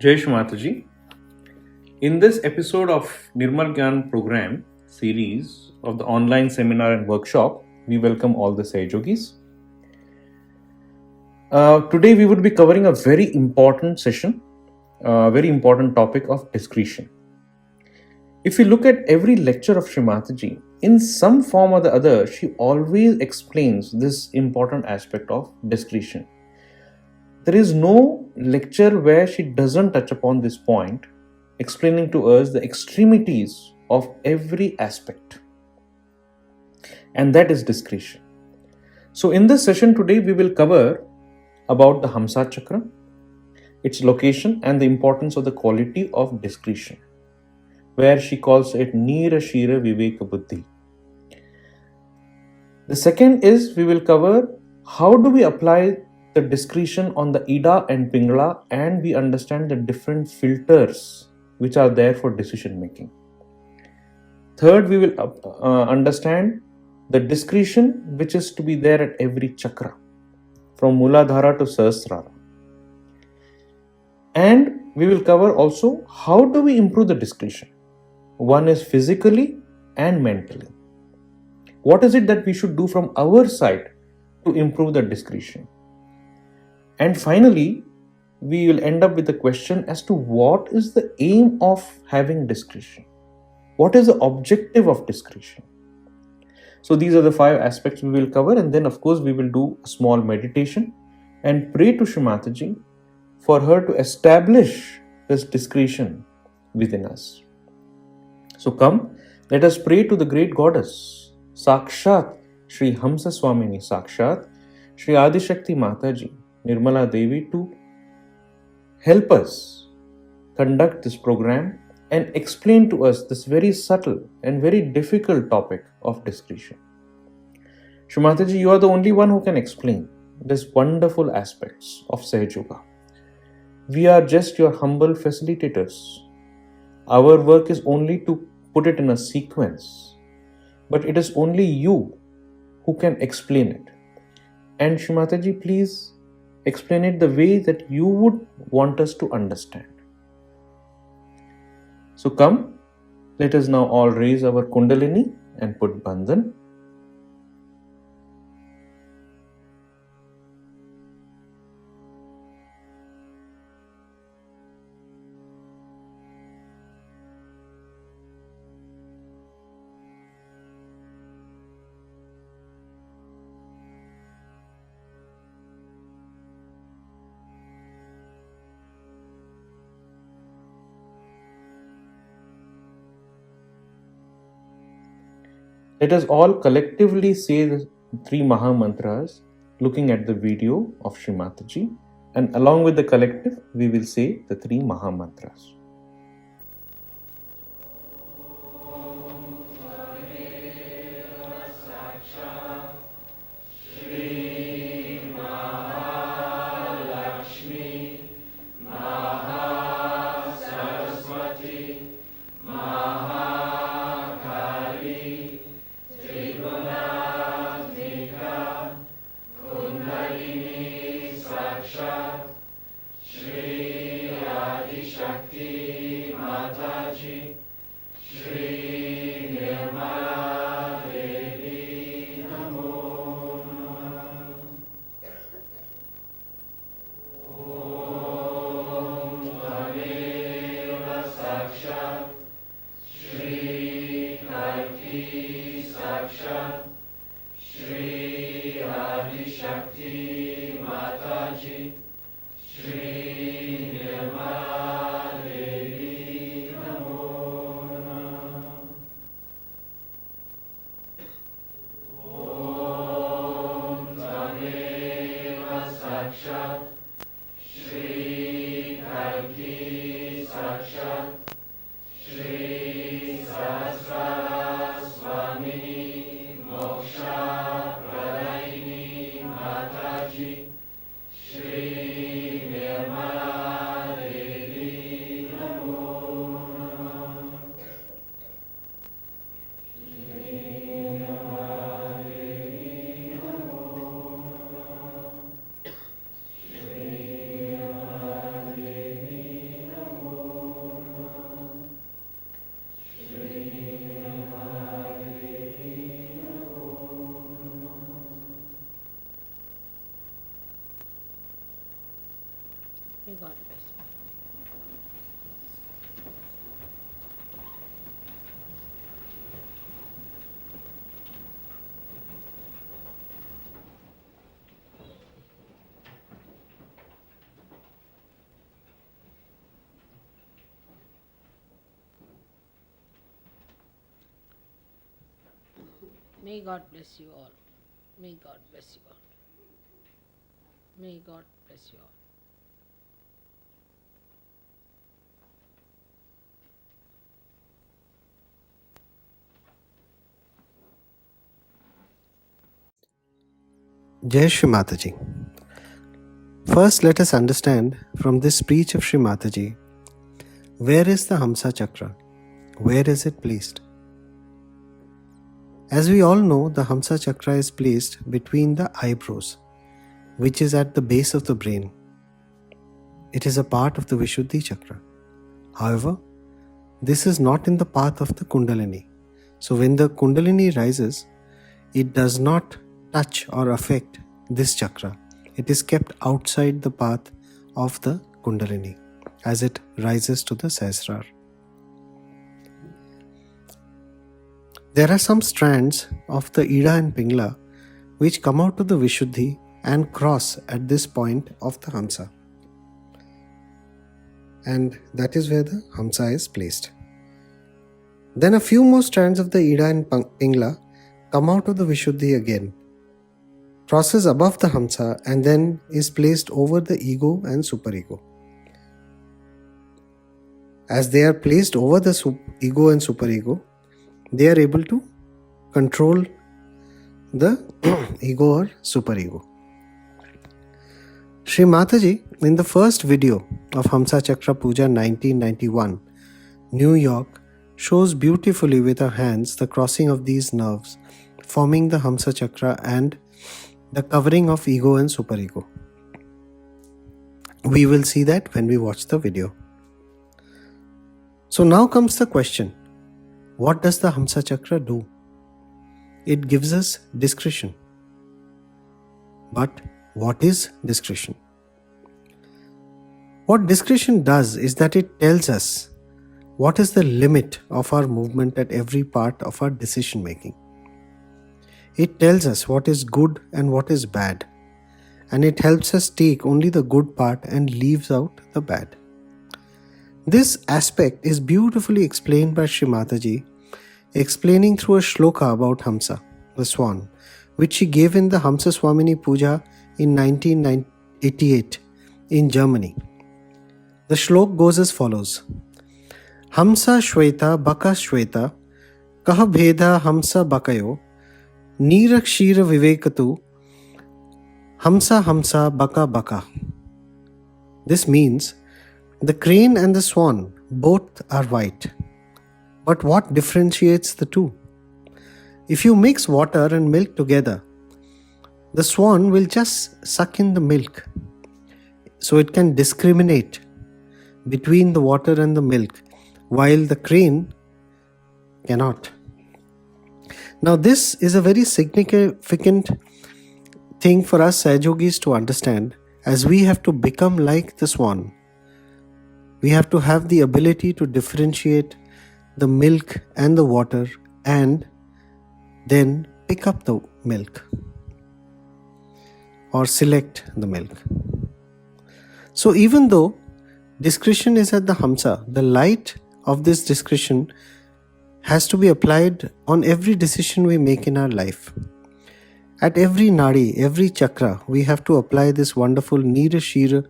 Shri Mataji. In this episode of Nirmal Gyan program series of the online seminar and workshop, we welcome all the Sahayogis. Today we would be covering a very important session, a very important topic of discretion. If you look at every lecture of Shri Mataji, in some form or the other, she always explains this important aspect of discretion. There is no lecture where she doesn't touch upon this point, explaining to us the extremities of every aspect. And that is discretion. So in this session today, we will cover about the Hamsa Chakra, its location and the importance of the quality of discretion, where she calls it Neera, Sheera, Viveka, Buddhi. The second is we will cover how do we apply the discretion on the Ida and Pingala, and we understand the different filters which are there for decision making. Third, we will understand the discretion which is to be there at every chakra, from Muladhara to Sahasrara. And we will cover also how do we improve the discretion. One is physically and mentally. What is it that we should do from our side to improve the discretion? And finally, we will end up with the question as to what is the aim of having discretion? What is the objective of discretion? So these are the 5 aspects we will cover, and then of course we will do a small meditation and pray to Shri Mataji for her to establish this discretion within us. So come, let us pray to the great goddess, Sakshat Shri Hamsa Swamini, Sakshat Shri Adishakti Mataji, Nirmala Devi, to help us conduct this program and explain to us this very subtle and very difficult topic of discretion. Shri Mataji, you are the only one who can explain these wonderful aspects of Sahaja. We are just your humble facilitators. Our work is only to put it in a sequence, but it is only you who can explain it. And Shri Mataji, please explain it the way that you would want us to understand. So come, let us now all raise our Kundalini and put Bandhan. Let us all collectively say the 3 Maha Mantras looking at the video of Shri Mataji, and along with the collective we will say the 3 Maha Mantras. Swamini moksha God bless you. May God bless you all. May God bless you all. May God bless you all. Shri Mataji. First, let us understand from this speech of Shri Mataji, where is the Hamsa Chakra? Where is it placed? As we all know, the Hamsa Chakra is placed between the eyebrows, which is at the base of the brain. It is a part of the Vishuddhi Chakra. However, this is not in the path of the Kundalini. So when the Kundalini rises, it does not touch or affect this chakra. It is kept outside the path of the Kundalini as it rises to the Sahasrara. There are some strands of the Ida and Pingla which come out of the Vishuddhi and cross at this point of the Hamsa. And that is where the Hamsa is placed. Then a few more strands of the Ida and Pingla come out of the Vishuddhi again, crosses above the Hamsa and then is placed over the ego and superego. As they are placed over the ego and superego, they are able to control the ego or superego. Shri Mataji, in the first video of Hamsa Chakra Puja 1991, New York, shows beautifully with her hands the crossing of these nerves, forming the Hamsa Chakra and the covering of ego and superego. We will see that when we watch the video. So now comes the question, what does the Hamsa Chakra do? It gives us discretion. But what is discretion? What discretion does is that it tells us what is the limit of our movement at every part of our decision making. It tells us what is good and what is bad, and it helps us take only the good part and leaves out the bad. This aspect is beautifully explained by Shri Mataji, explaining through a shloka about Hamsa, the swan, which she gave in the Hamsa Swamini Puja in 1988 in Germany. The shlok goes as follows. Hamsa Shweta Baka Shweta Kaha Bheda Hamsa Bakayo Neera Sheera Vivekatu Hamsa Hamsa Baka Baka. This means the crane and the swan both are white. But what differentiates the two? If you mix water and milk together, the swan will just suck in the milk. So it can discriminate between the water and the milk, while the crane cannot. Now this is a very significant thing for us Sahyogis to understand, as we have to become like the swan. We have to have the ability to differentiate the milk and the water and then pick up the milk or select the milk. So even though discretion is at the Hamsa, the light of this discretion has to be applied on every decision we make in our life. At every Nadi, every chakra, we have to apply this wonderful Neera Sheera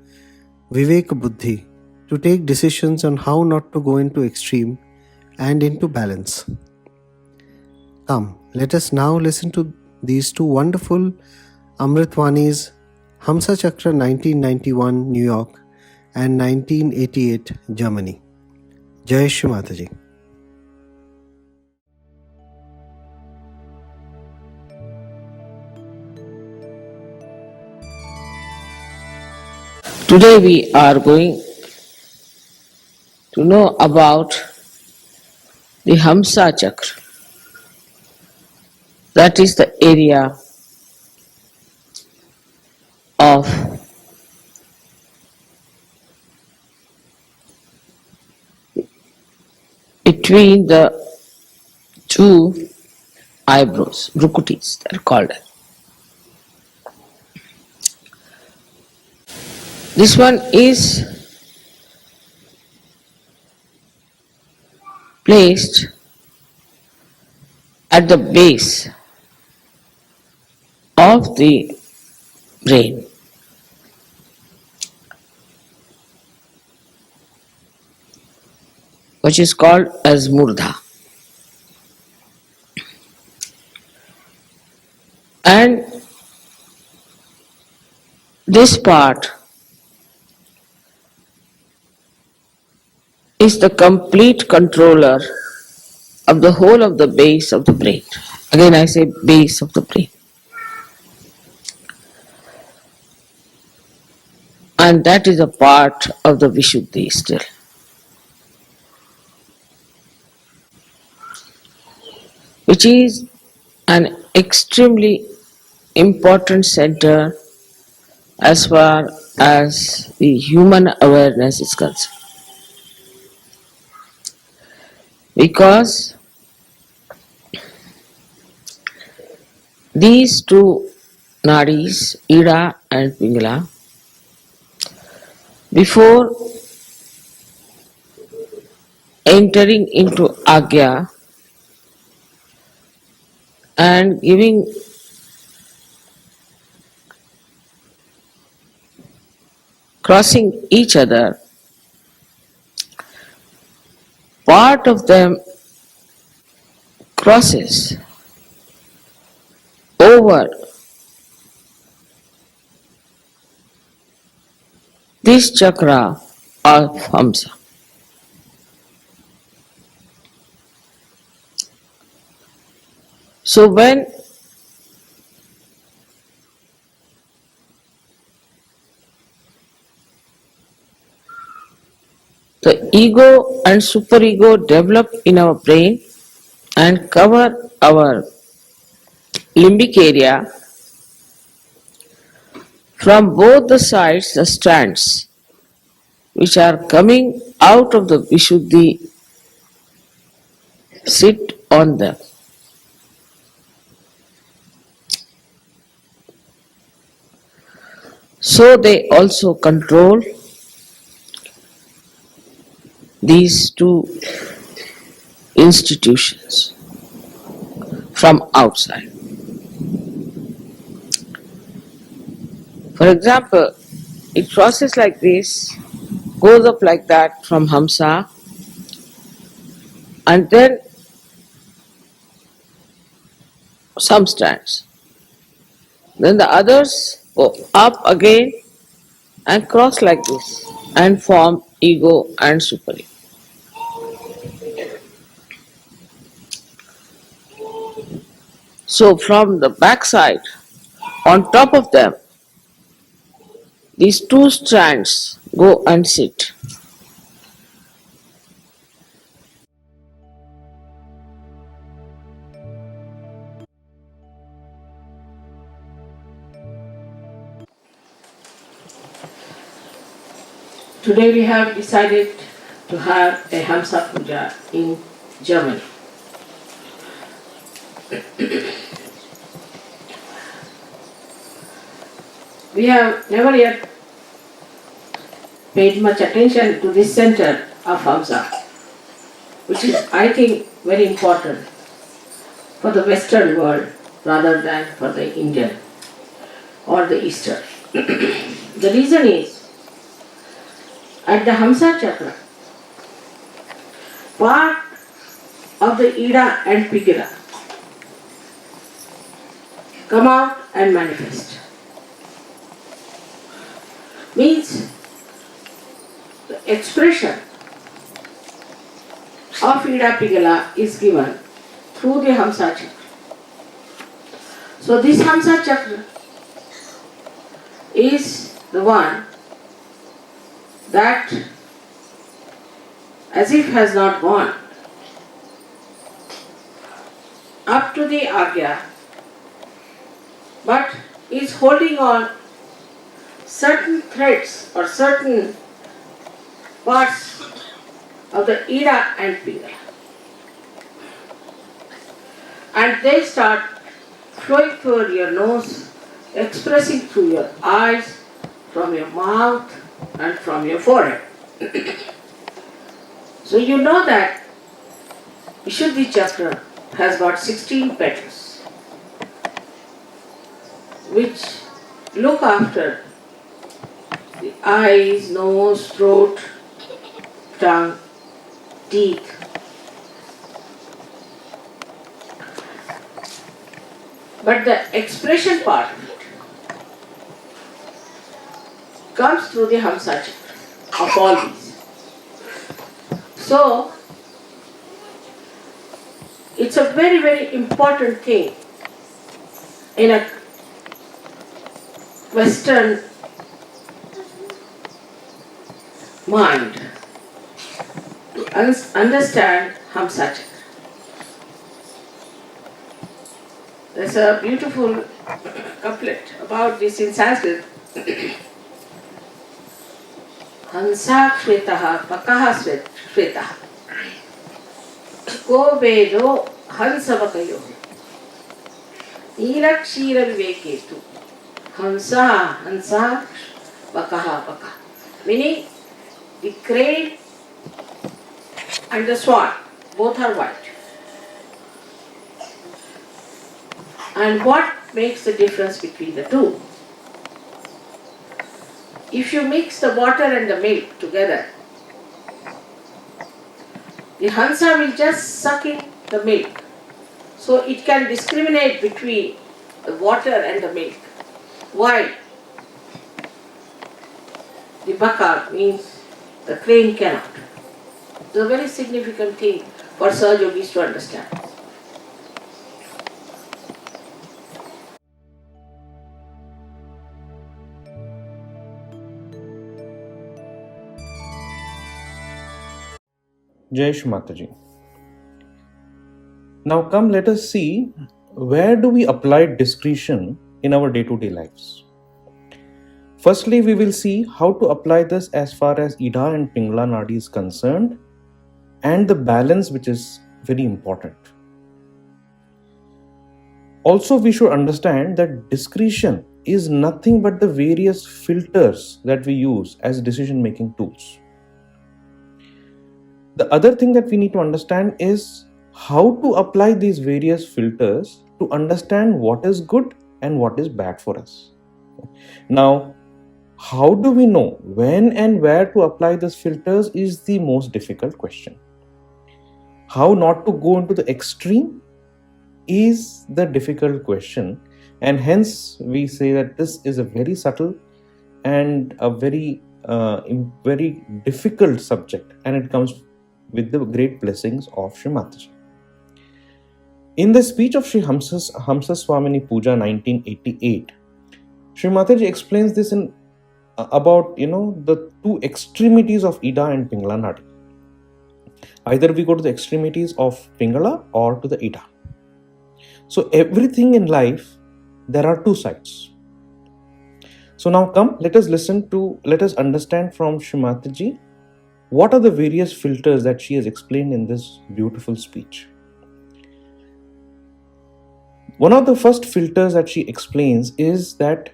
Viveka Buddhi to take decisions on how not to go into extreme and into balance. Come, let us now listen to these two wonderful Amritwanis, Hamsa Chakra 1991 New York and 1988 Germany. Jai Shri Mataji. Today we are going to know about the Hamsa Chakra. That is the area of between the two eyebrows, brukutis, they are called. This one is placed at the base of the brain. Which is called as murdha. And this part is the complete controller of the whole of the base of the brain. Again I say base of the brain. And that is a part of the Vishuddhi still. Which is an extremely important center as far as the human awareness is concerned. Because these two Nadis, Ida and Pingala, before entering into Agya and crossing each other, part of them crosses over this chakra of Hamsa. So when the ego and superego develop in our brain and cover our limbic area, from both the sides the strands which are coming out of the Vishuddhi sit on them. So they also control these two institutions from outside. For example, it crosses like this, goes up like that from Hamsa, and then some strands. Then the others go up again and cross like this and form ego and superego. So from the backside, on top of them, these two strands go and sit. Today we have decided to have a Hamsa Puja in Germany. We have never yet paid much attention to this center of Hamsa, which is, I think, very important for the Western world rather than for the Indian or the Eastern. The reason is, at the Hamsa Chakra, part of the Ida and Pingala come out and manifest. Means the expression of Ida Pingala is given through the Hamsa Chakra. So this Hamsa Chakra is the one that as if has not gone up to the Agya, but is holding on certain threads or certain parts of the Ida and Pingala. and they start flowing through your nose, expressing through your eyes, from your mouth, and from your forehead. So you know that Vishuddhi Chakra has got 16 petals, which look after the eyes, nose, throat, tongue, teeth. But the expression part of it comes through the Hamsa Chakra of all these. So, it's a very, very important thing in a Western mind to understand Hamsa Chakra. There's a beautiful couplet about this in Sanskrit. Hansa Shvetaha Pakaha Shvetaha Ko Vedo Hansa Vakayo Neera Sheera Viveketu Hansa Pakaha Pakaha. Meaning the crane and the swan, both are white. And what makes the difference between the two? If you mix the water and the milk together, the Hansa will just suck in the milk. So it can discriminate between the water and the milk. Why? The Baka means the crane cannot. It's a very significant thing for Sahaja Yogis to understand. Shri Mataji. Now come, let us see where do we apply discretion in our day-to-day lives. Firstly, we will see how to apply this as far as Ida and Pingala Nadi is concerned, and the balance, which is very important. Also, we should understand that discretion is nothing but the various filters that we use as decision-making tools. The other thing that we need to understand is how to apply these various filters to understand what is good and what is bad for us. Now, how do we know when and where to apply these filters is the most difficult question. How not to go into the extreme is the difficult question, and hence we say that this is a very subtle and a very difficult subject, and it comes with the great blessings of Shri Mataji. In the speech of Shri Hamsa Swamini Puja 1988, Shri Mataji explains this in about the two extremities of Ida and Pingala Nadi. Either we go to the extremities of Pingala or to the Ida. So everything in life, there are two sides. So now come, let us understand from Shri Mataji what are the various filters that she has explained in this beautiful speech. One of the first filters that she explains is that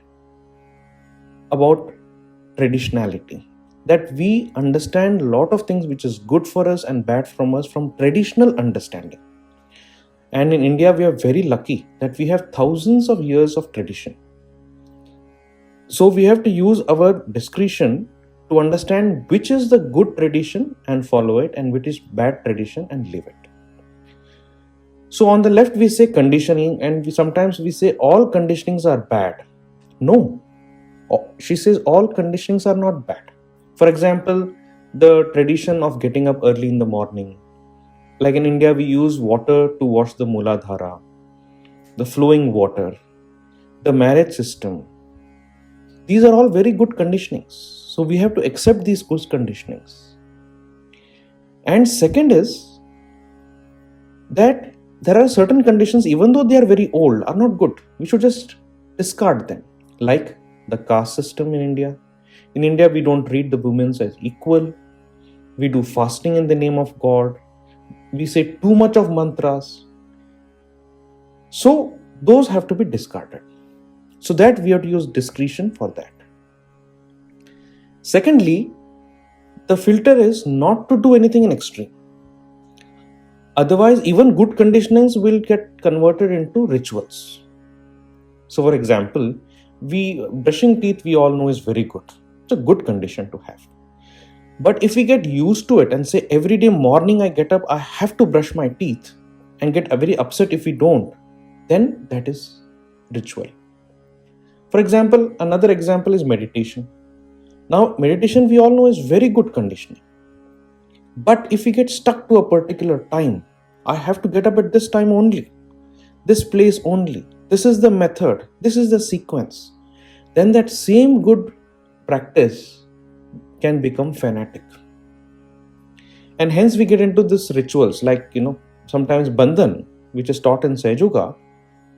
about traditionality, that we understand a lot of things which is good for us and bad from us from traditional understanding. And in India, we are very lucky that we have thousands of years of tradition. So we have to use our discretion to understand which is the good tradition and follow it, and which is bad tradition and leave it. So on the left we say conditioning, and sometimes we say all conditionings are bad. No, she says all conditionings are not bad. For example, the tradition of getting up early in the morning. Like in India, we use water to wash the Muladhara, the flowing water, the marriage system. These are all very good conditionings. So we have to accept these good conditionings. And second is that there are certain conditions, even though they are very old, are not good. We should just discard them. Like the caste system in India. In India, we don't treat the women as equal. We do fasting in the name of God. We say too much of mantras. So those have to be discarded. So that we have to use discretion for that. Secondly, the filter is not to do anything in extreme. Otherwise, even good conditionings will get converted into rituals. So for example, brushing teeth we all know is very good. It's a good condition to have. But if we get used to it and say every day morning I get up, I have to brush my teeth and get very upset if we don't, then that is ritual. For example, another example is meditation. Now, meditation we all know is very good conditioning. But if we get stuck to a particular time, I have to get up at this time only, this place only, this is the method, this is the sequence, then that same good practice can become fanatic. And hence we get into these rituals like, sometimes bandhan, which is taught in Sahaja,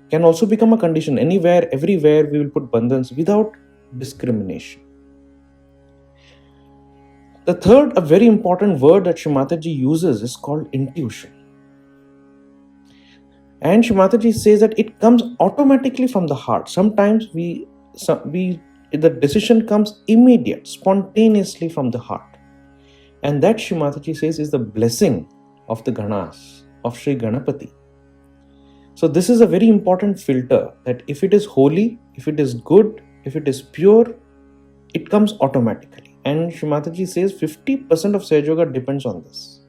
can also become a condition. Anywhere, everywhere we will put bandhans without discrimination. The third, a very important word that Shri Mataji uses is called intuition. And Shri Mataji says that it comes automatically from the heart. Sometimes the decision comes immediate, spontaneously from the heart. And that Shri Mataji says is the blessing of the Ganas, of Sri Ganapati. So this is a very important filter, that if it is holy, if it is good, if it is pure, it comes automatically. And Shri Mataji says 50% of Sahaja depends on this.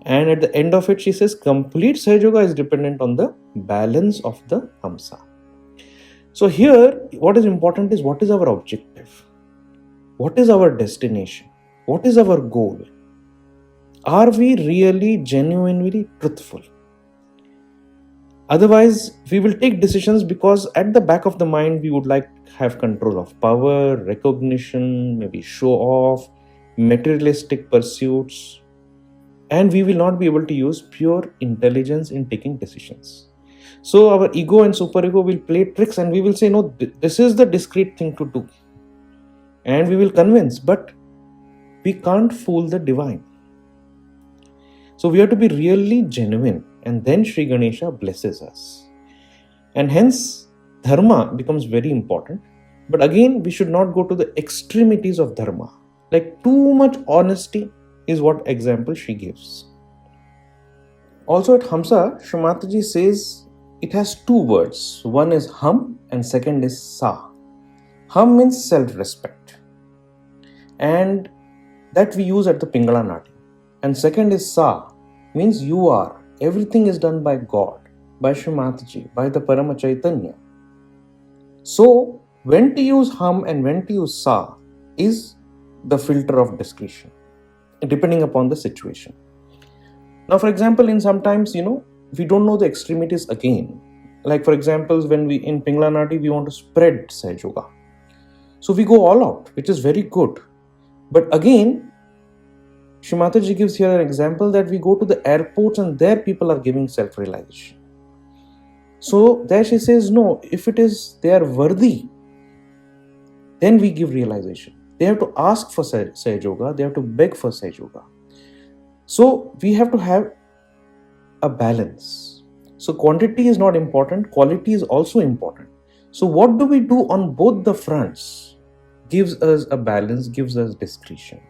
And at the end of it, she says complete Sahaja is dependent on the balance of the Hamsa. So here, what is important is what is our objective? What is our destination? What is our goal? Are we really genuinely truthful? Otherwise, we will take decisions because at the back of the mind, we would like to have control of power, recognition, maybe show off, materialistic pursuits. And we will not be able to use pure intelligence in taking decisions. So our ego and superego will play tricks and we will say, no, this is the discreet thing to do. And we will convince, but we can't fool the divine. So we have to be really genuine, and then Sri Ganesha blesses us. And hence, dharma becomes very important. But again, we should not go to the extremities of dharma. Like too much honesty is what example she gives. Also at Hamsa, Shri Mataji says it has two words. One is hum and second is sa. Hum means self-respect. And that we use at the Pingala Nati. And second is sa, means you are. Everything is done by God, by Shri Mataji, by the Parama Chaitanya. So, when to use hum and when to use sa is the filter of discretion, depending upon the situation. Now, for example, in sometimes, we don't know the extremities again. Like, for example, when we in Pingala Nati, we want to spread Sahaja. So, we go all out, which is very good. But again, Shri Mataji gives here an example that we go to the airports and there people are giving self-realization. So there she says, no, if they are worthy, then we give realization. They have to ask for Sahaja, they have to beg for Sahaja. So we have to have a balance. So quantity is not important, quality is also important. So what do we do on both the fronts? Gives us a balance, gives us discretion.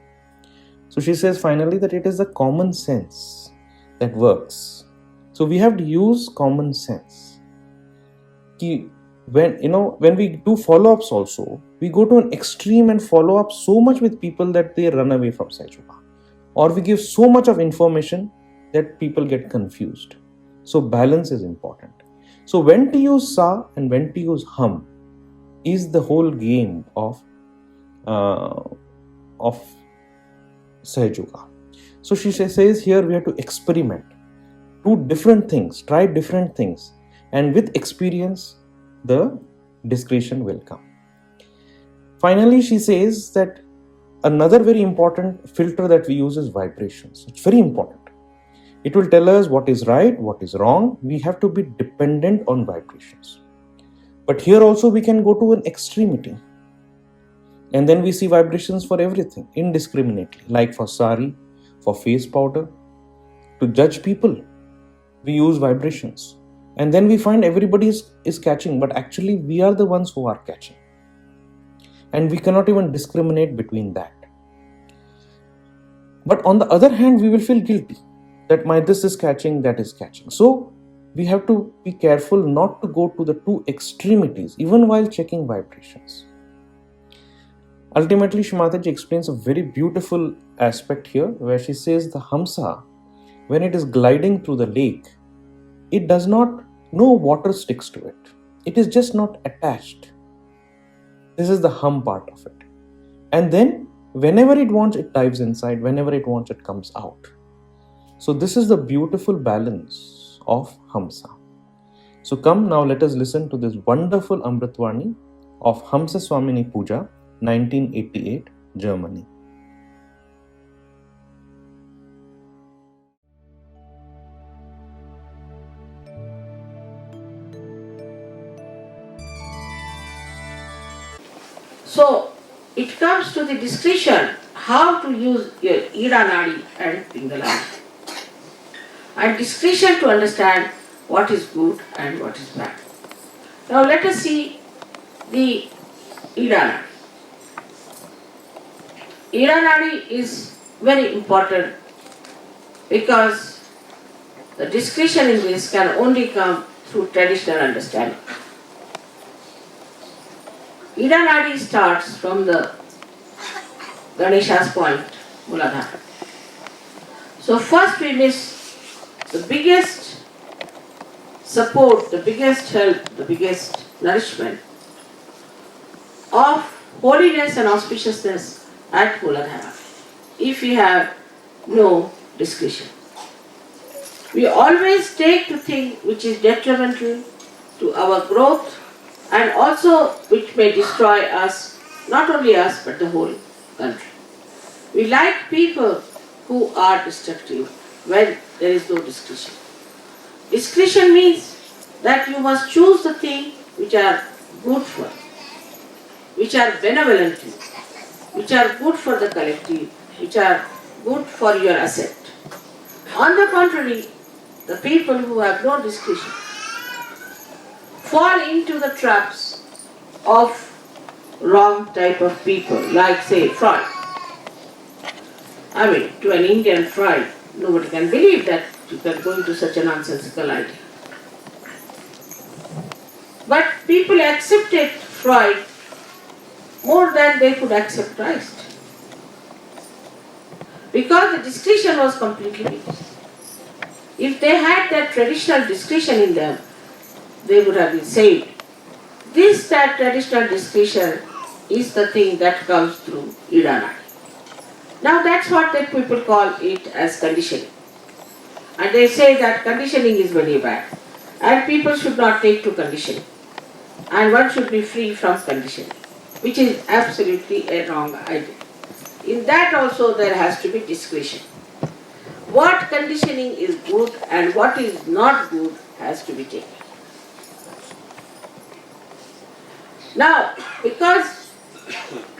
So she says finally that it is the common sense that works. So we have to use common sense. When we do follow-ups also, we go to an extreme and follow up so much with people that they run away from Sahaja. Or we give so much of information that people get confused. So balance is important. So when to use sa and when to use hum is the whole game of Sahaja. So she says here we have to experiment, do different things, try different things, and with experience the discretion will come. Finally, she says that another very important filter that we use is vibrations. It's very important. It will tell us what is right, what is wrong. We have to be dependent on vibrations. But here also we can go to an extremity. And then we see vibrations for everything, indiscriminately, like for sari, for face powder. To judge people, we use vibrations. And then we find everybody is catching, but actually we are the ones who are catching. And we cannot even discriminate between that. But on the other hand, we will feel guilty that my this is catching, that is catching. So we have to be careful not to go to the two extremities, even while checking vibrations. Ultimately, Shri Mataji explains a very beautiful aspect here, where she says the Hamsa, when it is gliding through the lake, it does not, no water sticks to it. It is just not attached. This is the hum part of it. And then whenever it wants, it dives inside. Whenever it wants, it comes out. So this is the beautiful balance of Hamsa. So come now, let us listen to this wonderful Amritvani of Hamsa Swamini Puja, 1988, Germany. So it comes to the discretion how to use your Ida Nadi and Pingala. And discretion to understand what is good and what is bad. Now let us see the Ida Nadi. Ida Nadi is very important because the discretion in this can only come through traditional understanding. Ida Nadi starts from the Ganesha's point, Muladhara. So first we miss the biggest support, the biggest help, the biggest nourishment of holiness and auspiciousness at Muladhara, if we have no discretion. We always take to thing which is detrimental to our growth and also which may destroy us, not only us but the whole country. We like people who are destructive when there is no discretion. Discretion means that you must choose the things which are good for, which are benevolent to you, which are good for the collective, which are good for your asset. On the contrary, the people who have no discretion fall into the traps of wrong type of people, like say Freud. I mean, to an Indian Freud, nobody can believe that you can go into such a nonsensical idea. But people accepted Freud more than they could accept Christ. Because the discretion was completely missed. If they had that traditional discretion in them, they would have been saved. That traditional discretion is the thing that comes through Ida Nadi. Now that's what the people call it as conditioning. And they say that conditioning is very bad. And people should not take to conditioning. And one should be free from conditioning, which is absolutely a wrong idea. In that also there has to be discretion. What conditioning is good and what is not good has to be taken. Now, because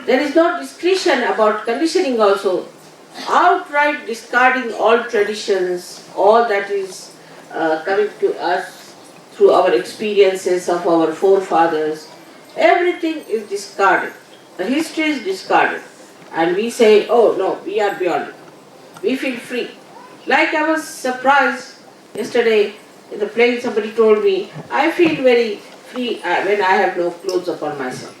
there is no discretion about conditioning also, outright discarding all traditions, all that is coming to us through our experiences of our forefathers, everything is discarded. The history is discarded. And we say, oh no, we are beyond it. We feel free. Like I was surprised yesterday in the plane, somebody told me, I feel very free when I have no clothes upon myself.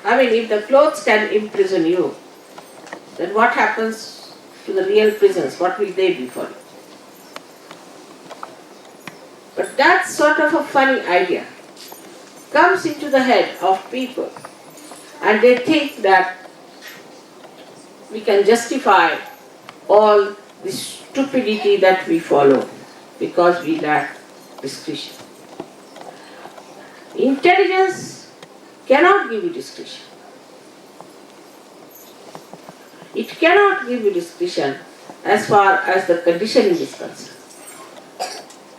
I mean, if the clothes can imprison you, then what happens to the real prisons? What will they be for you? But that sort of a funny idea comes into the head of people, and they think that we can justify all the stupidity that we follow because we lack discretion. Intelligence cannot give you discretion. It cannot give you discretion as far as the conditioning is concerned.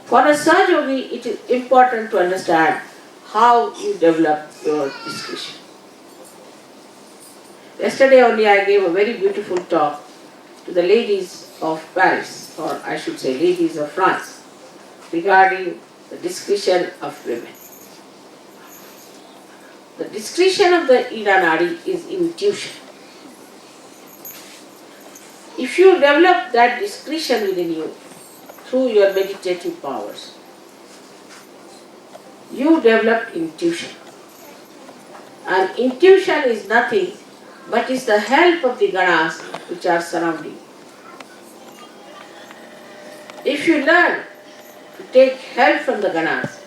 For a Sahaja Yogi, it is important to understand how you develop your discretion. Yesterday only I gave a very beautiful talk to the ladies of Paris, or I should say ladies of France, regarding the discretion of women. The discretion of the Ida Nadi is intuition. If you develop that discretion within you through your meditative powers, you develop intuition. And intuition is nothing but is the help of the ganas which are surrounding you. If you learn to take help from the ganas,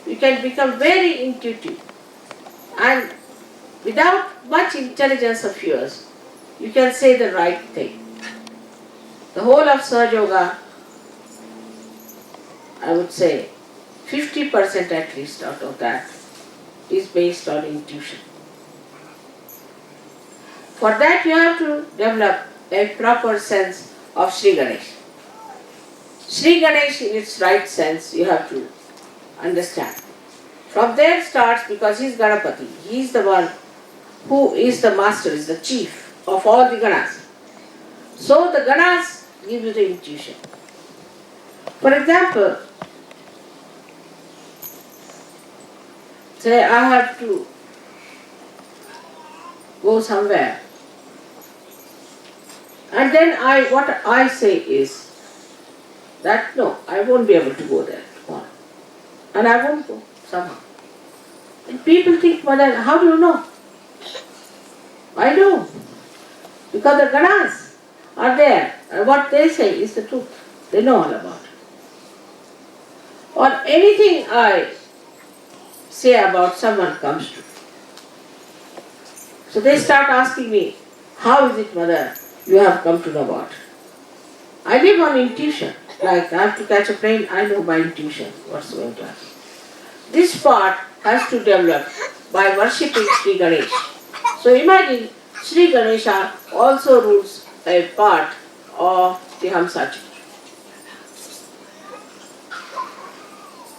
you can become very intuitive, and without much intelligence of yours, you can say the right thing. The whole of Sahaja Yoga, I would say 50% at least out of that is based on intuition. For that you have to develop a proper sense of Sri Ganesh. Sri Ganesh in its right sense you have to understand. From there starts, because he is Ganapati, he is the one who is the master, is the chief of all the ganas. So the ganas give you the intuition. For example, say I have to go somewhere, and then what I say is that no, I won't be able to go there tomorrow, and I won't go somehow. And people think, Mother, how do you know? I know, because the ganas are there, and what they say is the truth. They know all about it. Or anything I say about someone comes to. So they start asking me, how is it, Mother, you have come to know about it? I live on intuition. Like I have to catch a plane, I know by intuition what's going to happen. This part has to develop by worshipping Sri Ganesh. So imagine Sri Ganesha also rules a part of the Hamsa Chakra.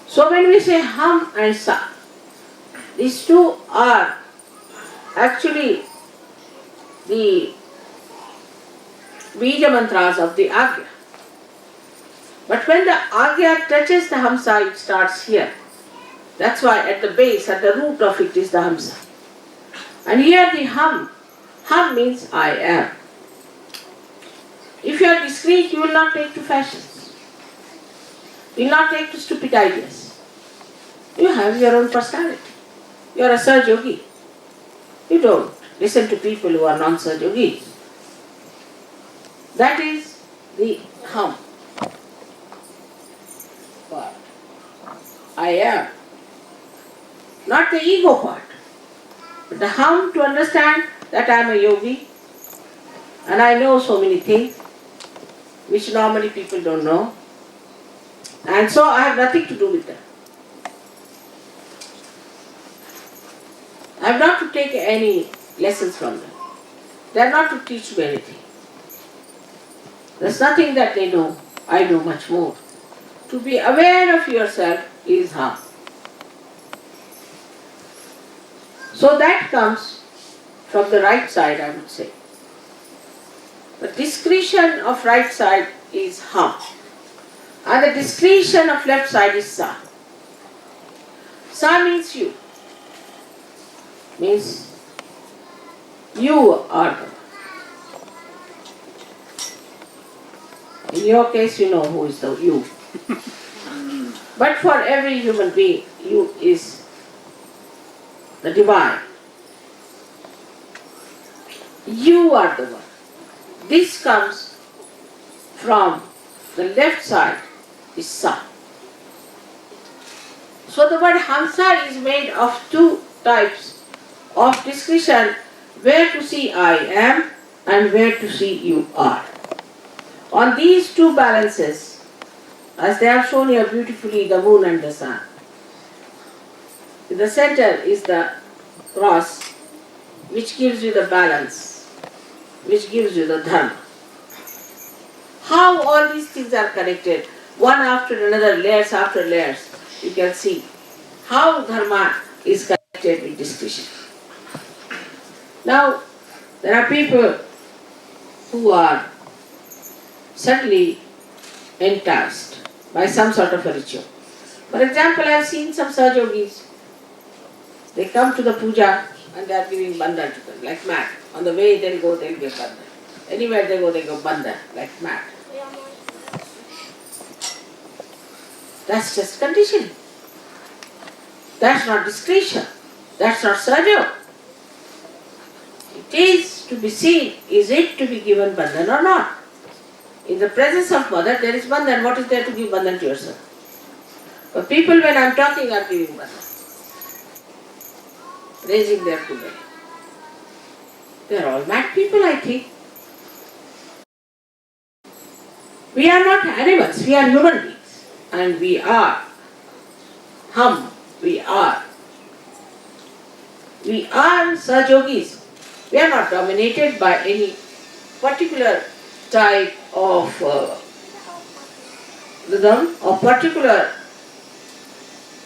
So when we say Ham and Sa, these two are actually the Bija mantras of the Agya. But when the Agya touches the Hamsa, it starts here. That's why at the base, at the root of it is the Hamsa. And here the Hum. Hum means I am. If you are discreet, you will not take to fashions. You will not take to stupid ideas. You have your own personality. You are a Saj Yogi. You don't listen to people who are non-Saj Yogis. That is the Hum part. I am. Not the ego part. But the Hum to understand that I am a yogi and I know so many things which normally people don't know, and so I have nothing to do with them. I have not to take any lessons from them. They are not to teach me anything. There is nothing that they know. I know much more. To be aware of yourself is Hum. So that comes from the right side, I would say. The discretion of right side is Hum, and the discretion of left side is Sa. Sa means you. Means you are the one. In your case, you know who is the you. But for every human being, you is the divine. You are the one. This comes from the left side, is Sa. So the word Hamsa is made of two types of discretion, where to see I am and where to see you are. On these two balances, as they have shown here beautifully, the moon and the sun. In the center is the cross, which gives you the balance, which gives you the dharma. How all these things are connected, one after another, layers after layers, you can see how dharma is connected with discretion. Now, there are people who are suddenly enticed by some sort of a ritual. For example, I have seen some Sahajogis. They come to the puja and they are giving bandhan to them, like mad. On the way they'll go, they'll give bandhan. Anywhere they go bandhan, like mad. That's just conditioning. That's not discretion. That's not Sahajog. It is to be seen, is it to be given bandhan or not? In the presence of mother, there is bandhan. What is there to give bandhan to yourself? But people, when I am talking, are giving bandhan. Raising their kundali. They are all mad people, I think. We are not animals, we are human beings. And we are we are Sahajogis. We are not dominated by any particular type of rhythm or particular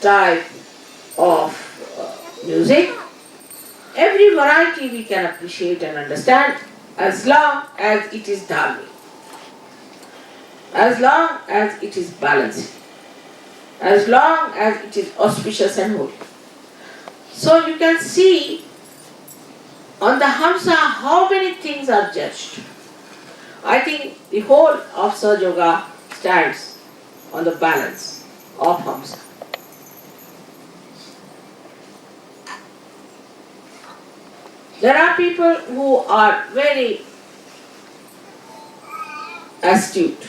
type of music. Every variety we can appreciate and understand as long as it is dharmic, as long as it is balancing, as long as it is auspicious and holy. So you can see on the Hamsa how many things are judged. I think the whole of Sahaja Yoga stands on the balance of Hamsa. There are people who are very astute,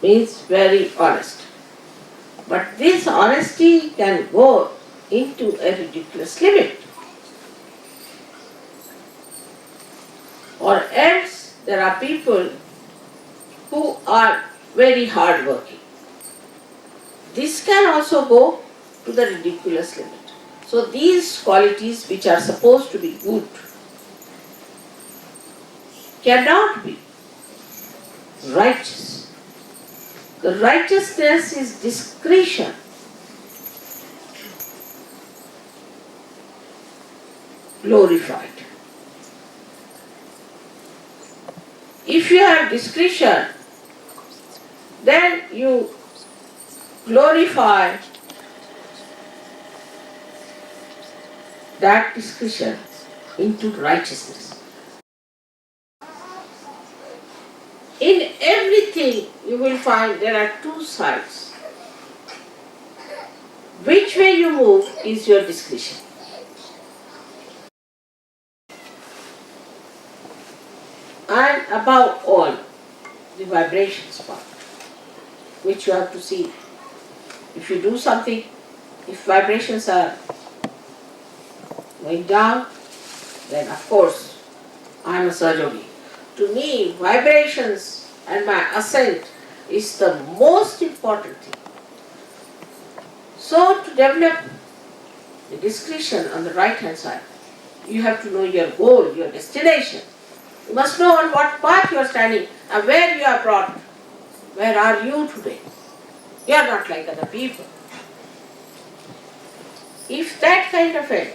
means very honest. But this honesty can go into a ridiculous limit. Or else there are people who are very hardworking. This can also go to the ridiculous limit. So these qualities which are supposed to be good cannot be righteous. The righteousness is discretion. Glorified. If you have discretion, then you glorify that discretion into righteousness. In everything you will find there are two sides. Which way you move is your discretion. And above all, the vibrations part, which you have to see. If you do something, if vibrations are going down, then of course I am a Sahajogi. To me, vibrations and my ascent is the most important thing. So to develop the discretion on the right hand side, you have to know your goal, your destination. You must know on what path you are standing and where you are brought. Where are you today? You are not like other people. If that kind of a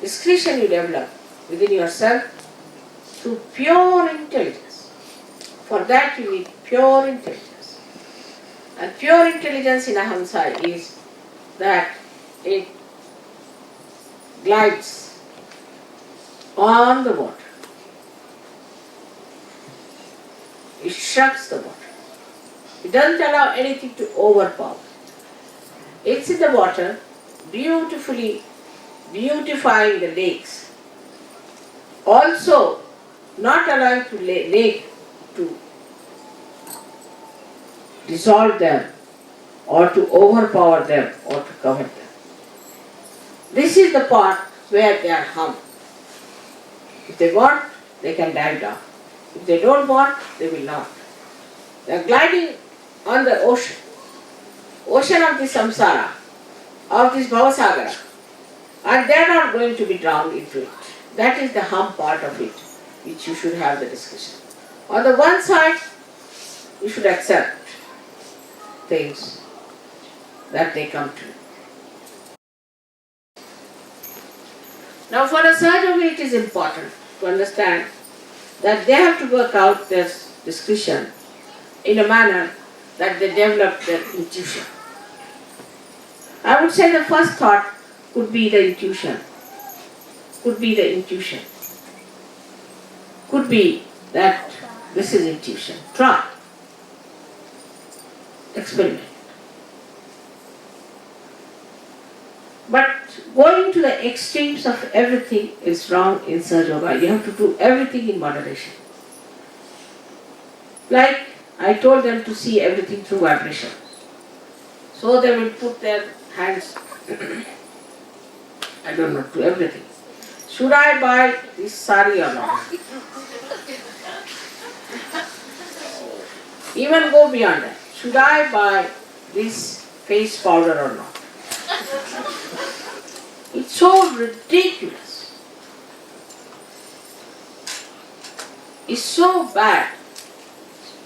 discretion you develop within yourself through pure intelligence, for that you need pure intelligence. And pure intelligence in Hamsa is that it glides on the water. It shrugs the water. It doesn't allow anything to overpower. It's in the water, beautifully beautifying the lakes. Also, not allowing the lake to dissolve them or to overpower them or to cover them. This is the part where they are hung. If they want, they can dive down. If they don't want, they will not. They are gliding on the ocean of this samsara, of this bhavasagara, and they are not going to be drowned into it. That is the hum part of it, which you should have the discussion. On the one side, you should accept things that they come to. Now for a Sahajogi it is important to understand that they have to work out this discretion in a manner that they develop their intuition. I would say the first thought could be the intuition. Could be that this is intuition. Try. Experiment. But going to the extremes of everything is wrong in Sahaja Yoga. You have to do everything in moderation. Like I told them to see everything through vibration. So they will put their hands, I don't know, to everything. Should I buy this sari or not? Even go beyond that. Should I buy this face powder or not? It's so ridiculous. It's so bad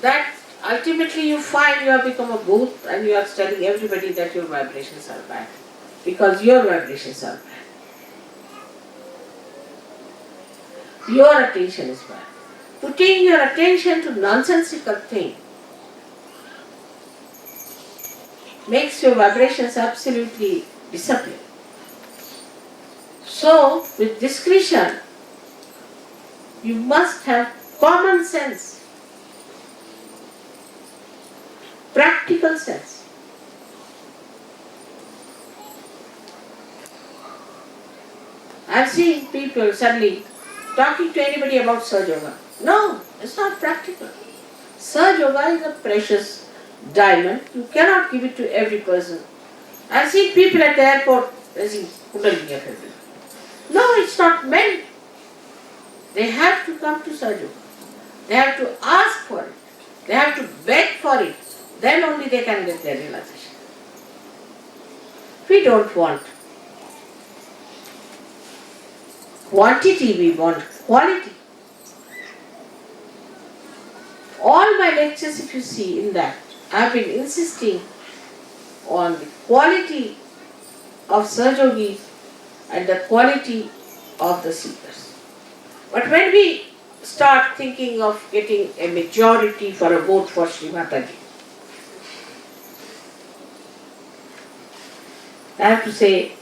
that ultimately you find you have become a booth and you are telling everybody that your vibrations are bad because your vibrations are bad. Your attention is bad. Putting your attention to nonsensical thing makes your vibrations absolutely disappear. So, with discretion, you must have common sense, practical sense. I've seen people suddenly talking to anybody about Sahaja Yoga. No, it's not practical. Sahaja Yoga is a precious diamond. You cannot give it to every person. I've seen people at the airport raising Kundalini of everything. No, it's not meant. They have to come to Sahaja Yoga. They have to ask for it. They have to beg for it. Then only they can get their realization. We don't want quantity, we want quality. All my lectures, if you see in that, I have been insisting on the quality of Sahajogis and the quality of the seekers. But when we start thinking of getting a majority for a vote for Shri Mataji, I have to say,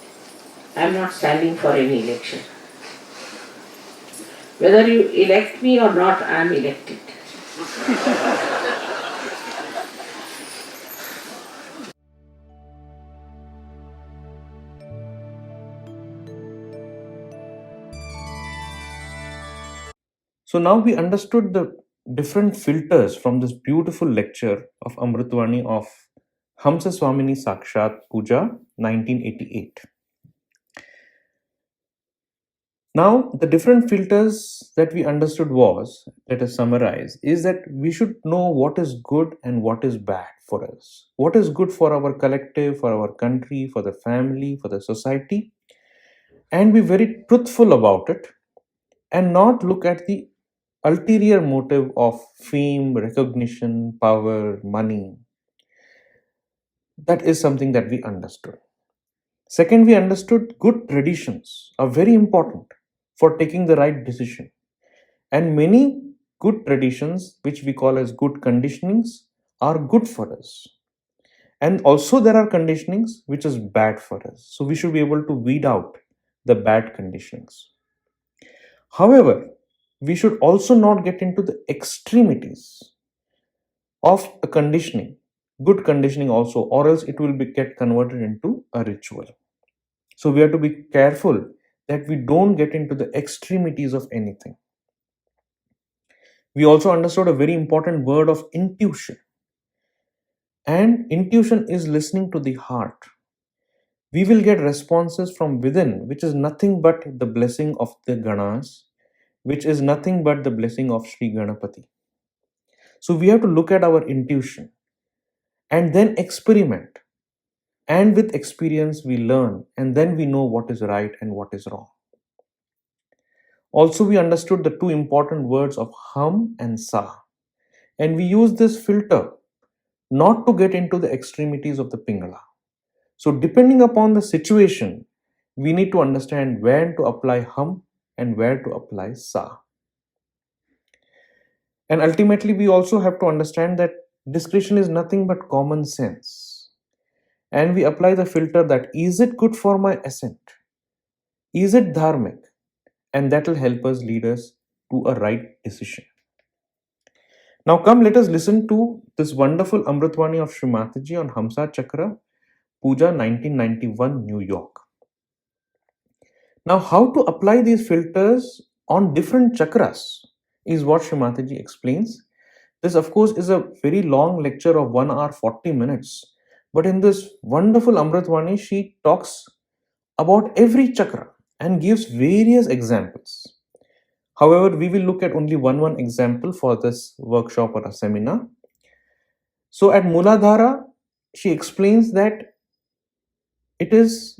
I am not standing for any election. Whether you elect me or not, I am elected. So now we understood the different filters from this beautiful lecture of Amritvani of Hamsa Swamini Sakshat Puja 1988. Now, the different filters that we understood was, let us summarize, is that we should know what is good and what is bad for us. What is good for our collective, for our country, for the family, for the society, and be very truthful about it and not look at the ulterior motive of fame, recognition, power, money. That is something that we understood. Second, we understood good traditions are very important for taking the right decision. And many good traditions, which we call as good conditionings, are good for us. And also there are conditionings which is bad for us. So we should be able to weed out the bad conditionings. However, we should also not get into the extremities of a conditioning, good conditioning also, or else it will get converted into a ritual. So we have to be careful that we don't get into the extremities of anything. We also understood a very important word of intuition. And intuition is listening to the heart. We will get responses from within, which is nothing but the blessing of the Ganas, which is nothing but the blessing of Sri Ganapati. So we have to look at our intuition and then experiment. And with experience, we learn, and then we know what is right and what is wrong. Also, we understood the two important words of hum and sa. And we use this filter not to get into the extremities of the pingala. So, depending upon the situation, we need to understand when to apply hum and where to apply sa. And ultimately, we also have to understand that discretion is nothing but common sense. And we apply the filter that is it good for my ascent? Is it dharmic? And that will help us lead us to a right decision. Now, come, let us listen to this wonderful Amritvani of Shri Mataji on Hamsa Chakra, Puja 1991, New York. Now, how to apply these filters on different chakras is what Shri Mataji explains. This, of course, is a very long lecture of 1 hour 40 minutes. But in this wonderful Amritvani, she talks about every chakra and gives various examples. However, we will look at only one example for this workshop or a seminar. So at Muladhara, she explains that it is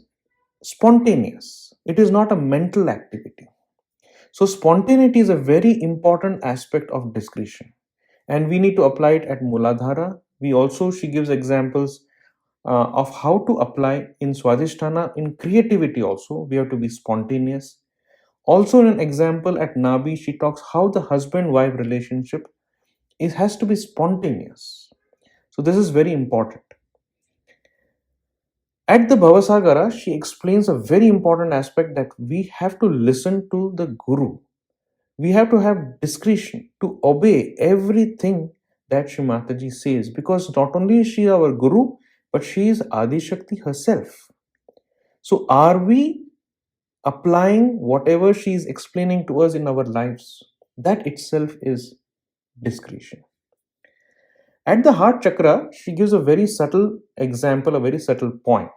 spontaneous. It is not a mental activity. So spontaneity is a very important aspect of discretion. And we need to apply it at Muladhara. She gives examples of how to apply in Swadhisthana. In creativity also, we have to be spontaneous. Also in an example at Nabi, she talks how the husband-wife relationship has to be spontaneous. So this is very important. At the Bhavasagara, she explains a very important aspect that we have to listen to the Guru. We have to have discretion to obey everything that Shri Mataji says, because not only is she our Guru, but she is Adi Shakti herself. So are we applying whatever she is explaining to us in our lives? That itself is discretion. At the heart chakra, she gives a very subtle example, a very subtle point.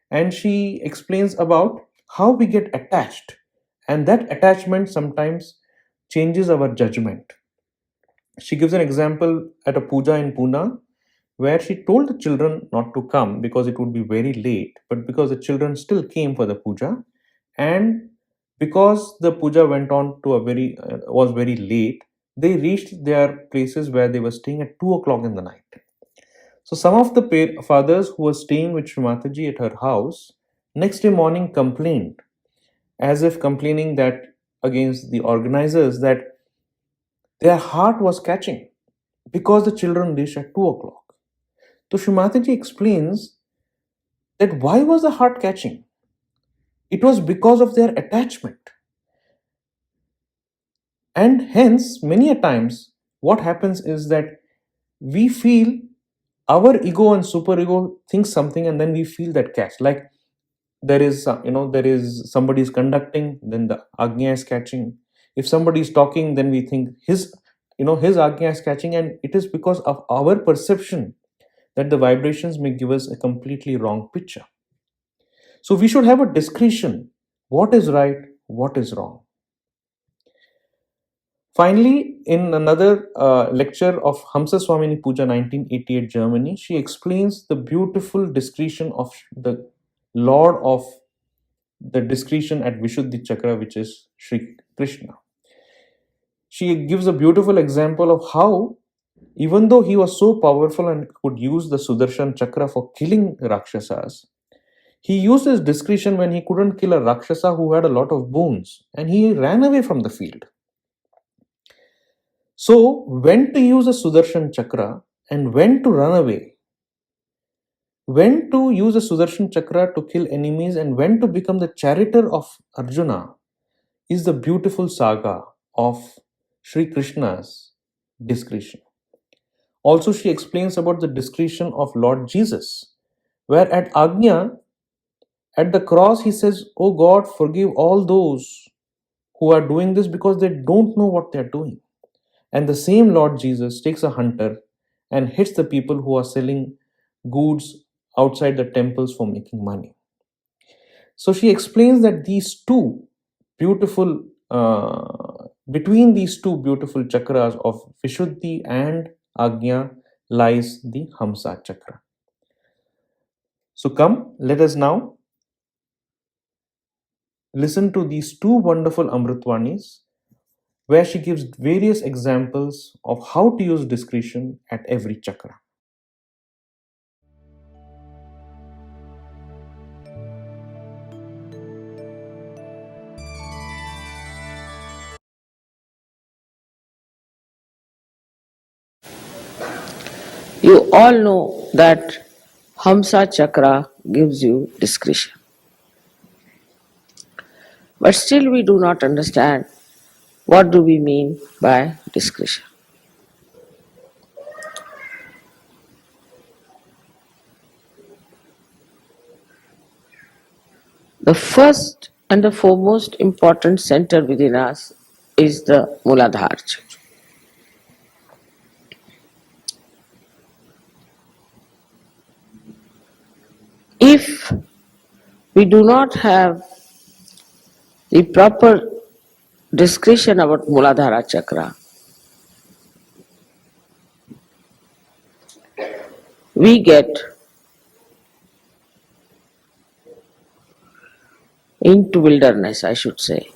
And she explains about how we get attached. And that attachment sometimes changes our judgment. She gives an example at a puja in Pune where she told the children not to come because it would be very late, but because the children still came for the puja, and because the puja went on to was very late, they reached their places where they were staying at 2 o'clock in the night. So some of the fathers who were staying with Shri Mataji at her house next day morning complained, as if complaining that against the organizers, that their heart was catching because the children reached at 2 o'clock. So Shri Mataji explains that why was the heart catching? It was because of their attachment. And hence, many a times, what happens is that we feel our ego and superego thinks something, and then we feel that catch. Like there is somebody is conducting, then the agnya is catching. If somebody is talking, then we think his agnya is catching, and it is because of our perception that the vibrations may give us a completely wrong picture. So we should have a discretion. What is right? What is wrong? Finally, in another lecture of Hamsa Swamini Puja 1988 Germany, she explains the beautiful discretion of the Lord of the discretion at Vishuddhi Chakra, which is Sri Krishna. She gives a beautiful example of how, even though he was so powerful and could use the Sudarshan Chakra for killing Rakshasas, he used his discretion when he couldn't kill a Rakshasa who had a lot of boons, and he ran away from the field. So, when to use a Sudarshan Chakra and when to run away, when to use a Sudarshan Chakra to kill enemies and when to become the charioteer of Arjuna is the beautiful saga of Sri Krishna's discretion. Also, she explains about the discretion of Lord Jesus, where at Agnya, at the cross, he says, "Oh God, forgive all those who are doing this because they don't know what they're doing." And the same Lord Jesus takes a hunter and hits the people who are selling goods outside the temples for making money. So she explains that these two beautiful, between these two beautiful chakras of Vishuddhi and Agnya lies the Hamsa chakra. So come, let us now listen to these two wonderful Amritwanis where she gives various examples of how to use discretion at every chakra. You all know that Hamsa Chakra gives you discretion. But still we do not understand what do we mean by discretion. The first and the foremost important center within us is the Muladhara Chakra. If we do not have the proper discretion about Muladhara Chakra, we get into wilderness, I should say,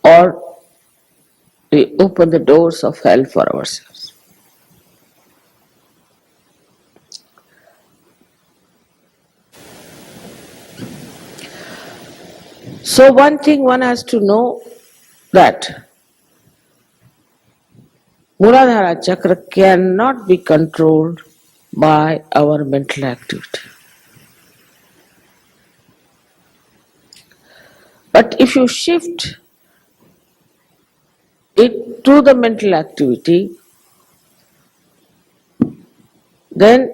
or we open the doors of hell for ourselves. So one thing one has to know that Muladhara Chakra cannot be controlled by our mental activity. But if you shift it to the mental activity, then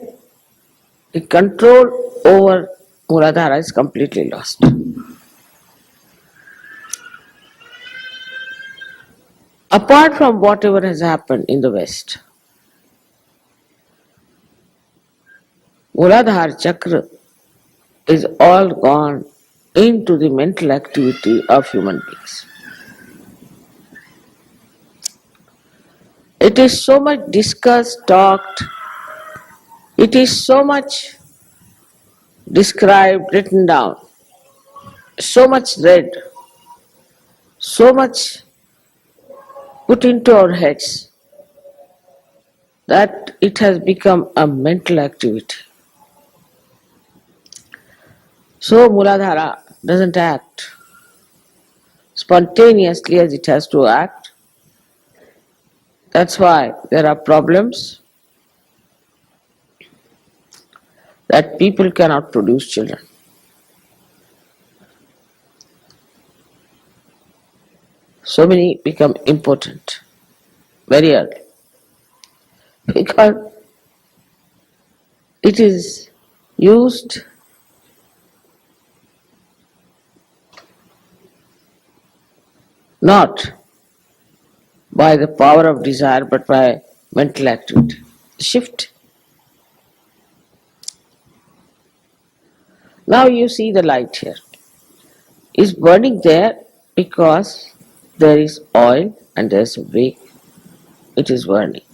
the control over Muladhara is completely lost. Apart from whatever has happened in the West, Muladhara Chakra is all gone into the mental activity of human beings. It is so much discussed, talked, it is so much described, written down, so much read, so much put into our heads that it has become a mental activity. So Muladhara doesn't act spontaneously as it has to act. That's why there are problems that people cannot produce children. So many become impotent very early because it is used not by the power of desire but by mental activity. Shift. Now you see the light here. It's burning there because there is oil and there is a wick. It is burning.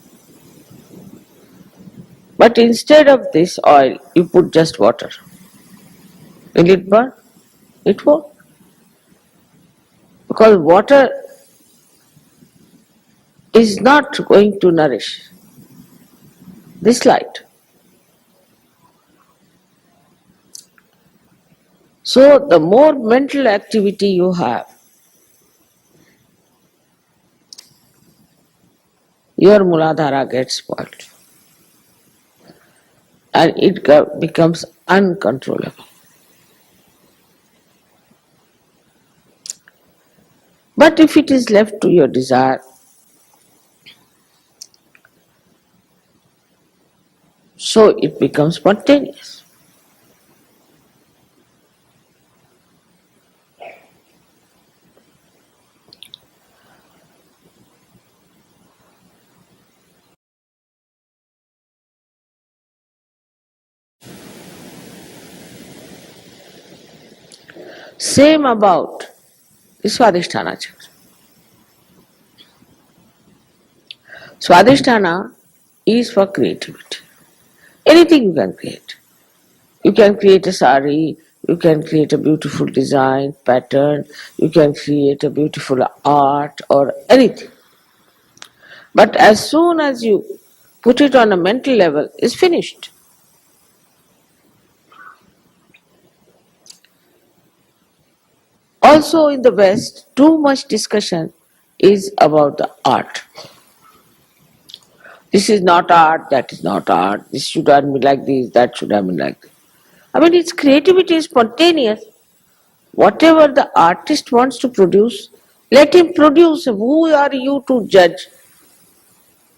But instead of this oil, you put just water. Will it burn? It won't. Because water is not going to nourish this light. So the more mental activity you have, your Muladhara gets spoiled and it becomes uncontrollable. But if it is left to your desire, so it becomes spontaneous. Same about the Swadhisthana Chakra. Swadhisthana is for creativity. Anything you can create. You can create a sari, you can create a beautiful design, pattern, you can create a beautiful art or anything. But as soon as you put it on a mental level, it's finished. Also in the West, too much discussion is about the art. This is not art, that is not art, this should have been like this, that should have been like this. I mean, its creativity is spontaneous. Whatever the artist wants to produce, let him produce. Who are you to judge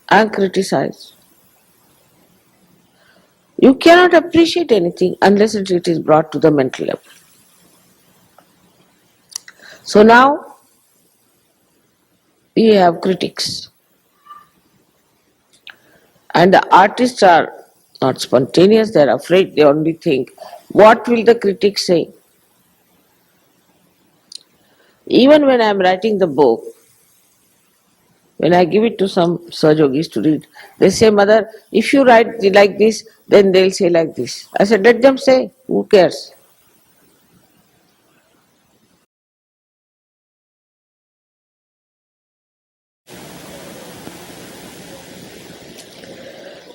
and criticize? You cannot appreciate anything unless it is brought to the mental level. So now we have critics. And the artists are not spontaneous, they are afraid, they only think, what will the critics say? Even when I am writing the book, when I give it to some Sahajogis to read, they say, Mother, if you write like this, then they'll say like this. I said, let them say, who cares?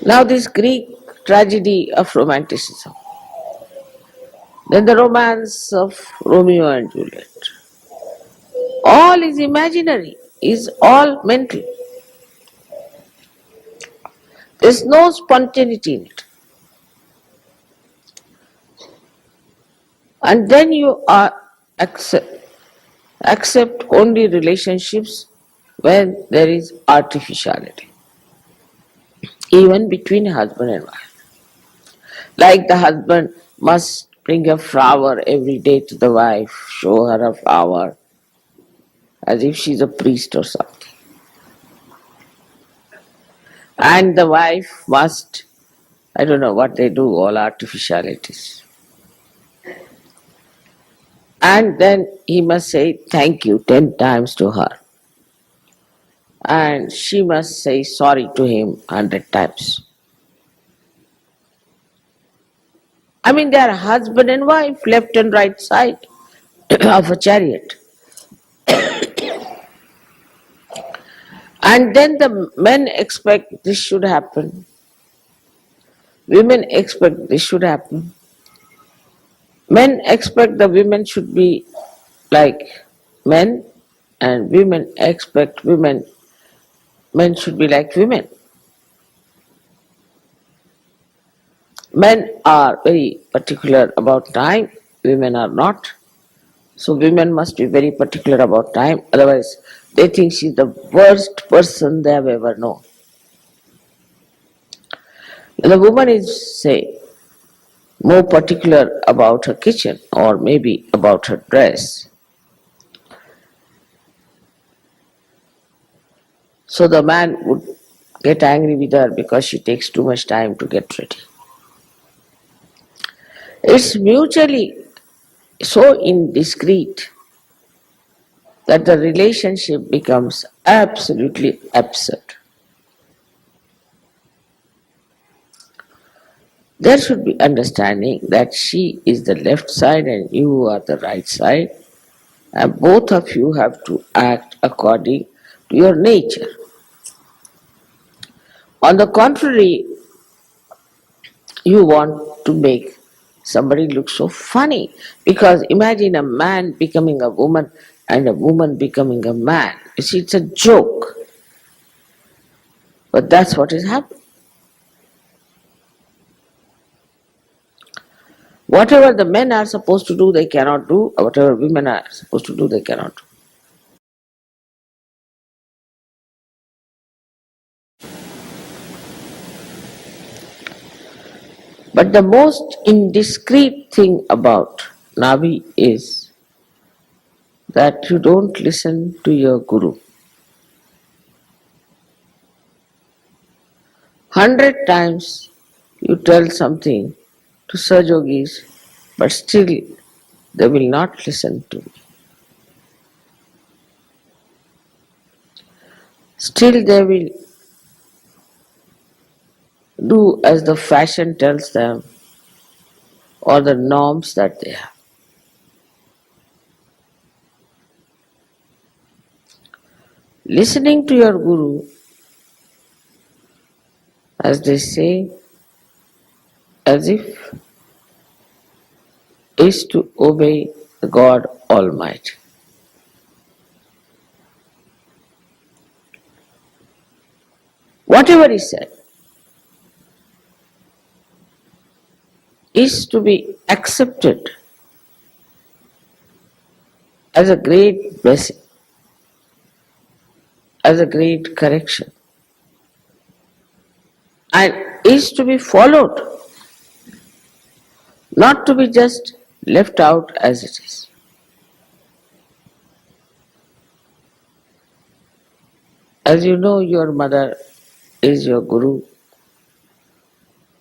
Now this Greek tragedy of romanticism, then the romance of Romeo and Juliet, all is imaginary, is all mental. There's no spontaneity in it. And then you are accept only relationships when there is artificiality, even between husband and wife. Like the husband must bring a flower every day to the wife, show her a flower, as if she's a priest or something. And the wife must, I don't know what they do, all artificialities. And then he must say thank you 10 times to her. And she must say sorry to him 100 times. I mean, they are husband and wife, left and right side of a chariot. And then the men expect this should happen. Women expect this should happen. Men expect the women should be like men, and women expect men should be like women. Men are very particular about time, women are not. So women must be very particular about time, otherwise they think she's the worst person they have ever known. The woman is, say, more particular about her kitchen or maybe about her dress. So the man would get angry with her because she takes too much time to get ready. It's mutually so indiscreet that the relationship becomes absolutely absurd. There should be understanding that she is the left side and you are the right side, and both of you have to act according to your nature. On the contrary, you want to make somebody look so funny, because imagine a man becoming a woman and a woman becoming a man. You see, it's a joke. But that's what is happening. Whatever the men are supposed to do, they cannot do. Whatever women are supposed to do, they cannot do. But the most indiscreet thing about Navi is that you don't listen to your Guru. 100 times you tell something to Sahajogis, but still they will not listen to me. Still they will do as the fashion tells them or the norms that they have. Listening to your Guru, as they say, as if is to obey God Almighty. whatever is said is to be accepted as a great blessing, as a great correction, and is to be followed, not to be just left out as it is. As you know, your mother is your guru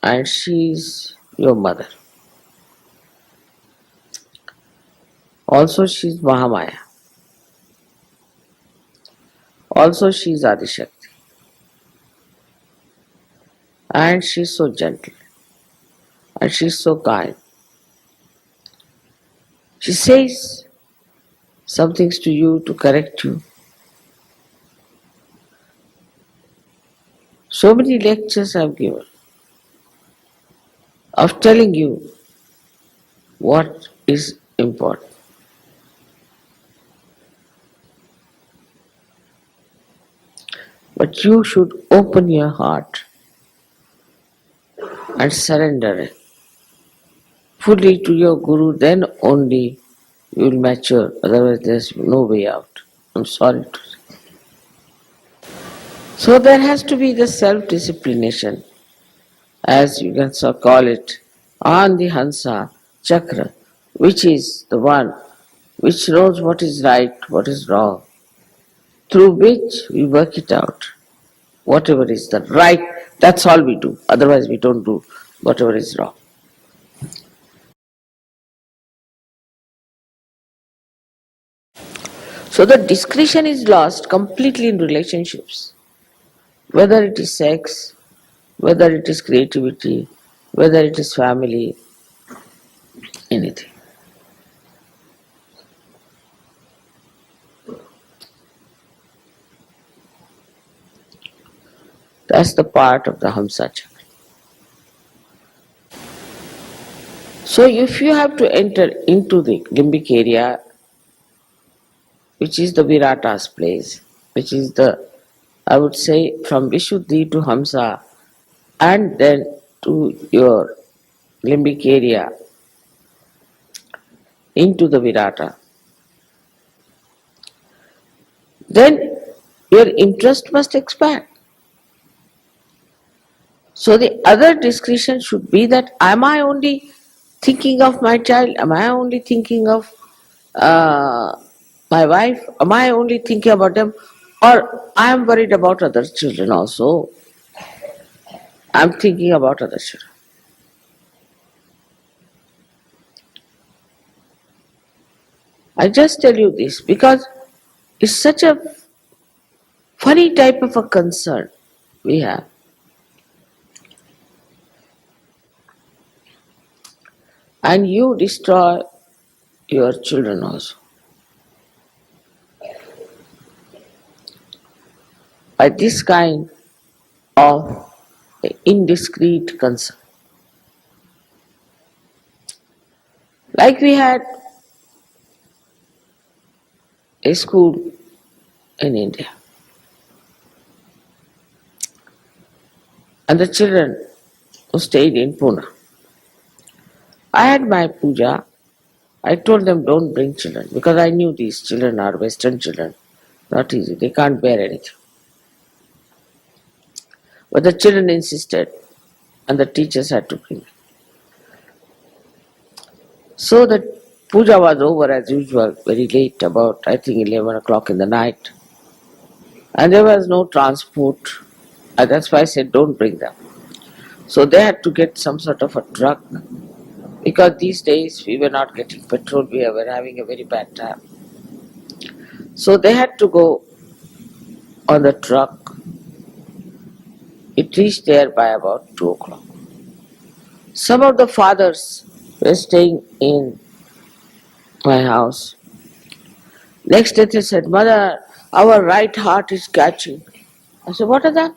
and she is your mother. Also she is Mahamaya. Also she is Adishakti. And she is so gentle. And she is so kind. She says some things to you to correct you. So many lectures I have given of telling you what is important. But you should open your heart and surrender it fully to your Guru, then only you will mature, otherwise there is no way out. I'm sorry to say. So there has to be the self-disciplination, as you can so call it, on the Hamsa Chakra, which is the one which knows what is right, what is wrong, through which we work it out. Whatever is the right, that's all we do. Otherwise we don't do whatever is wrong. So the discretion is lost completely in relationships. Whether it is sex, whether it is creativity, whether it is family, anything. That's the part of the Hamsa Chakra. So if you have to enter into the limbic area, which is the Virata's place, which is the, I would say, from Vishuddhi to Hamsa, and then to your limbic area, into the Virata, then your interest must expand. So the other discretion should be that, am I only thinking of my child? Am I only thinking of my wife? Am I only thinking about them? Or I am worried about other children also. I am thinking about other children. I just tell you this because it's such a funny type of a concern we have. And you destroy your children also by this kind of indiscreet concern. Like we had a school in India, and the children who stayed in Pune. I had my puja. I told them don't bring children because I knew these children are Western children. Not easy, they can't bear anything. But the children insisted and the teachers had to bring them. So the puja was over as usual, very late, about I think 11 o'clock in the night. And there was no transport. And that's why I said don't bring them. So they had to get some sort of a truck because these days we were not getting petrol, we were having a very bad time. So they had to go on the truck. It reached there by about 2 o'clock. Some of the fathers were staying in my house. Next day they said, Mother, our right heart is catching. I said, what is that?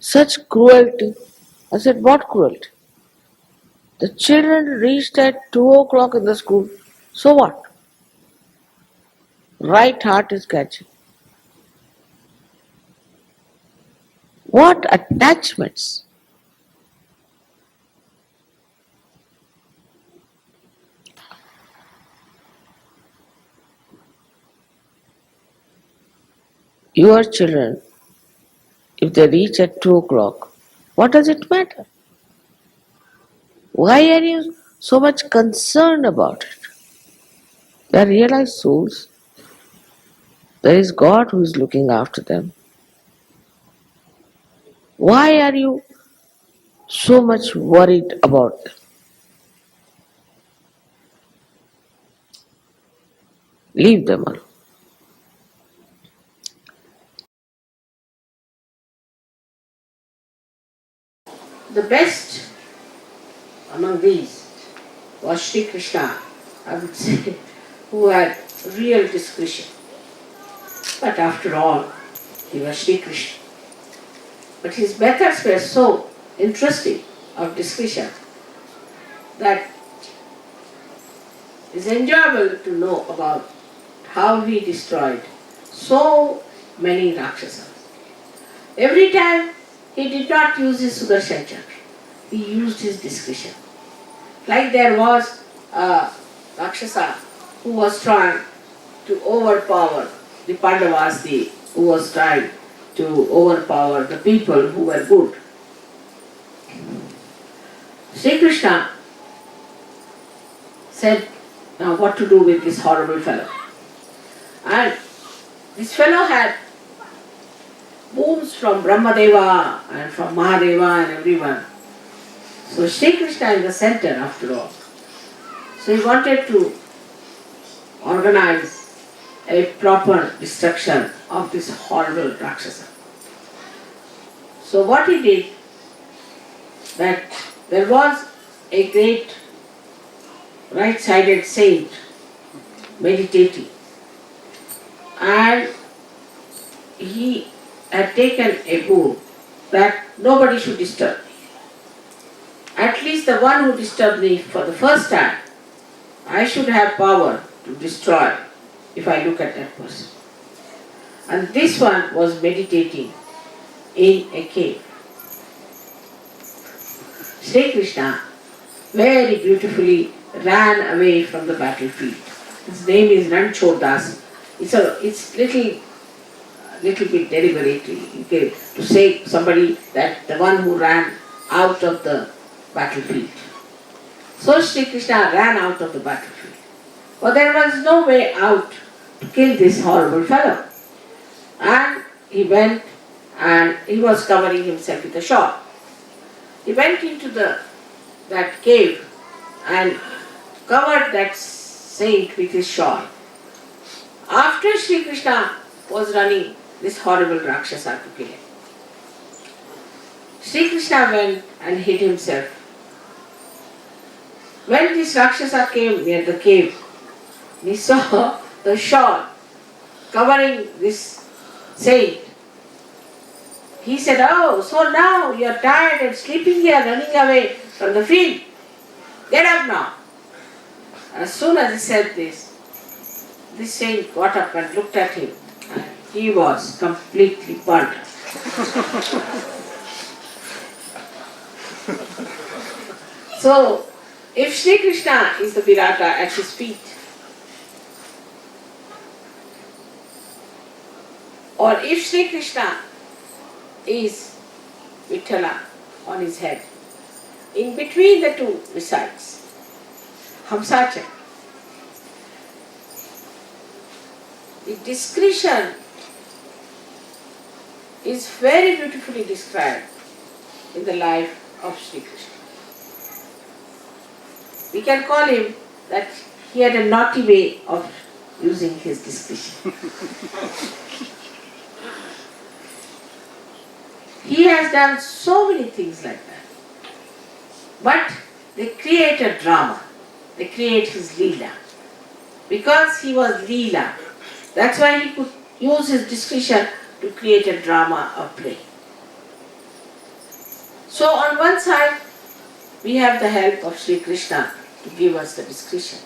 Such cruelty. I said, what cruelty? The children reached at 2 o'clock in the school. So what? Right heart is catching. What attachments? Your children, if they reach at 2 o'clock, what does it matter? Why are you so much concerned about it? They are realized souls. There is God who is looking after them. Why are you so much worried about them? Leave them alone. The best among these was Sri Krishna, I would say, who had real discretion. But after all, he was Sri Krishna. But his methods were so interesting of discretion that it's enjoyable to know about how he destroyed so many Rakshasas. Every time he did not use his Sudarshan Chakra, he used his discretion. Like there was a Rakshasa who was trying to overpower the Pandavas, who was trying to overpower the people who were good. Sri Krishna said, now what to do with this horrible fellow? And this fellow had wounds from Brahmadeva and from Mahadeva and everyone. So Sri Krishna is the center after all. So he wanted to organize a proper destruction of this horrible Rakshasa. So what he did, that there was a great right-sided saint meditating, and he had taken a vow that nobody should disturb me. At least the one who disturbed me for the first time, I should have power to destroy if I look at that person. And this one was meditating in a cave. Sri Krishna very beautifully ran away from the battlefield. His name is Ranchodas. It's little bit deliberately to say somebody that the one who ran out of the battlefield. So Sri Krishna ran out of the battlefield. But there was no way out to kill this horrible fellow. And he went and he was covering himself with a shawl. He went into that cave and covered that saint with his shawl. After Sri Krishna was running this horrible Rakshasa to kill him, Sri Krishna went and hid himself. When this Rakshasa came near the cave, he saw the shawl covering this saint. He said, "Oh, so now you are tired and sleeping here, running away from the field. Get up now." As soon as he said this saint got up and looked at him, and he was completely burnt. So, if Sri Krishna is the Virata at his feet, or if Sri Krishna is Vithala on his head, in between the two resides Hamsa. The discretion is very beautifully described in the life of Sri Krishna. We can call him that he had a naughty way of using his discretion. He has done so many things like that. But they create a drama. They create his Leela. Because he was Leela, that's why he could use his discretion to create a drama of play. So on one side, we have the help of Sri Krishna to give us the discretion.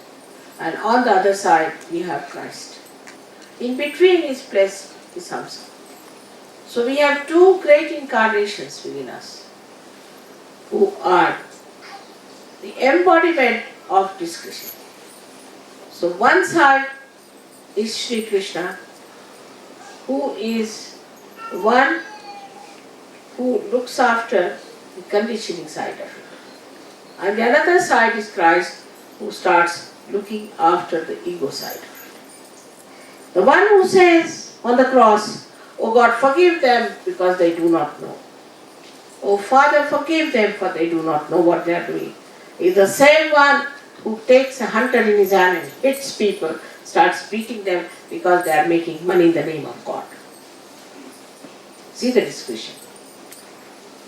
And on the other side, we have Christ. In between is placed is Hamsa. So we have two great incarnations within us who are the embodiment of discretion. So one side is Sri Krishna, who is one who looks after the conditioning side of it. And the other side is Christ, who starts looking after the ego side. The one who says on the cross, "Oh God, forgive them because they do not know. Oh Father, forgive them for they do not know what they are doing," is the same one who takes a hunter in his hand and hits people, starts beating them because they are making money in the name of God. See the discretion.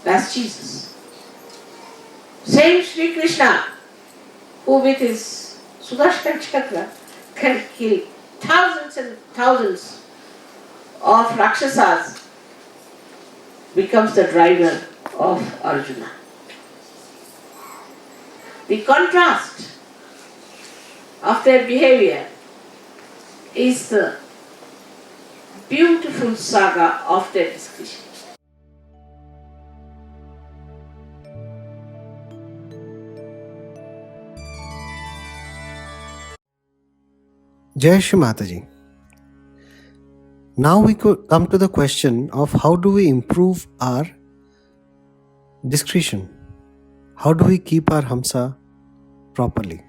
That's Jesus. Same Sri Krishna, who with his Sudarshan Chakra can kill thousands and thousands of Rakshasas, becomes the driver of Arjuna. The contrast of their behavior is the beautiful saga of their discretion. Jai Shri Mataji. Now we could come to the question of how do we improve our discretion? How do we keep our Hamsa properly?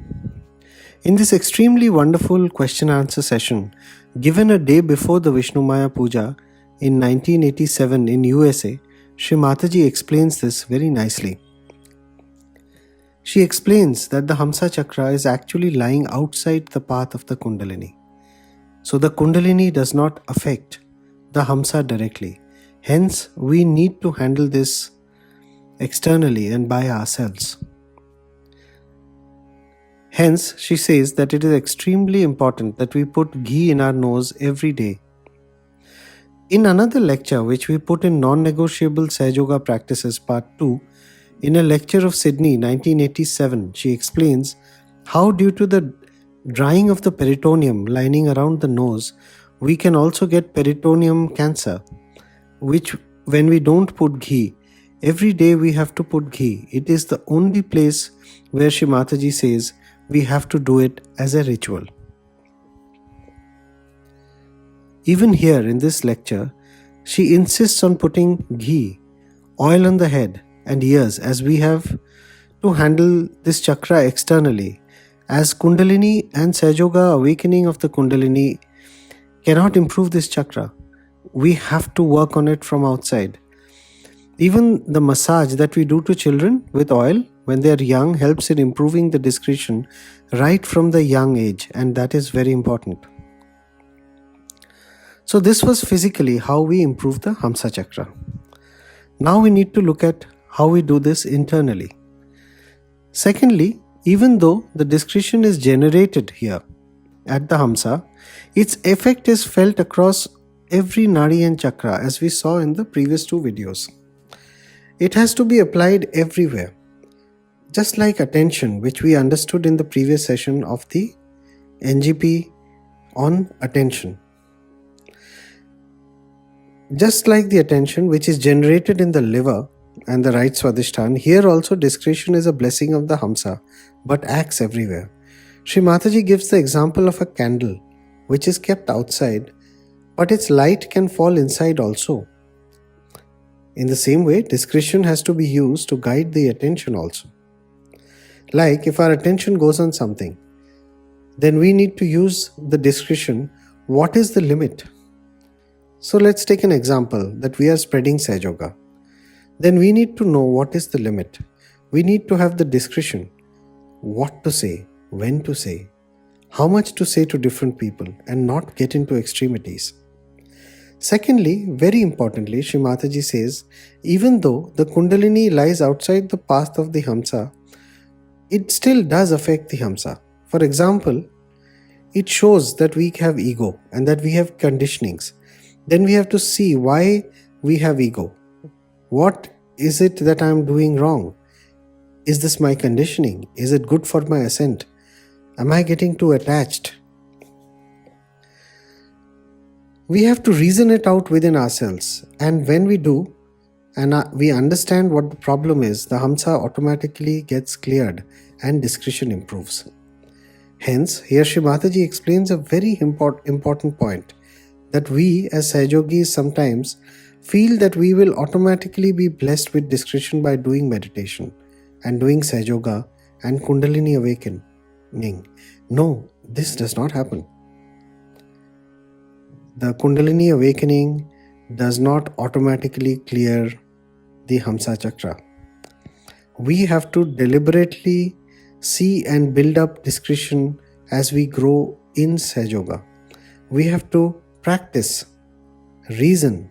In this extremely wonderful question answer session, given a day before the Vishnumaya Puja in 1987 in USA, Shri Mataji explains this very nicely. She explains that the Hamsa Chakra is actually lying outside the path of the Kundalini. So the Kundalini does not affect the Hamsa directly. Hence, we need to handle this externally and by ourselves. Hence, she says that it is extremely important that we put ghee in our nose every day. In another lecture which we put in Non-Negotiable Sahaj Yoga Practices Part 2, in a lecture of Sydney 1987, she explains how due to the drying of the peritoneum lining around the nose, we can also get peritoneum cancer, which when we don't put ghee, every day we have to put ghee. It is the only place where Shri Mataji says we have to do it as a ritual. Even here in this lecture, she insists on putting ghee, oil on the head and ears, as we have to handle this chakra externally. As Kundalini and Sahaj Yoga awakening of the Kundalini cannot improve this chakra, we have to work on it from outside. Even the massage that we do to children with oil when they are young helps in improving the discretion right from the young age, and that is very important. So this was physically how we improve the Hamsa Chakra. Now we need to look at how we do this internally. Secondly, even though the discretion is generated here at the Hamsa, its effect is felt across every Nadi and Chakra, as we saw in the previous two videos. It has to be applied everywhere, just like attention, which we understood in the previous session of the NGP on attention. Just like the attention which is generated in the liver and the right Swadhisthana, here also discretion is a blessing of the Hamsa, but acts everywhere. Shri Mataji gives the example of a candle which is kept outside, but its light can fall inside also. In the same way, discretion has to be used to guide the attention also. Like if our attention goes on something, then we need to use the discretion. What is the limit? So let's take an example that we are spreading Sahaj Yoga. Then we need to know what is the limit. We need to have the discretion. What to say, when to say, how much to say to different people, and not get into extremities. Secondly, very importantly, Shri Mataji says, even though the Kundalini lies outside the path of the Hamsa, it still does affect the Hamsa. For example, it shows that we have ego and that we have conditionings. Then we have to see why we have ego. What is it that I am doing wrong? Is this my conditioning? Is it good for my ascent? Am I getting too attached? We have to reason it out within ourselves, and when we do, and we understand what the problem is, the Hamsa automatically gets cleared and discretion improves. Hence, here Shri Mataji explains a very important point, that we as Sahajogis sometimes feel that we will automatically be blessed with discretion by doing meditation and doing Sahajoga and Kundalini awakening. No, this does not happen. The Kundalini awakening does not automatically clear the Hamsa Chakra. We have to deliberately see and build up discretion as we grow in Sahajoga. We have to practice, reason,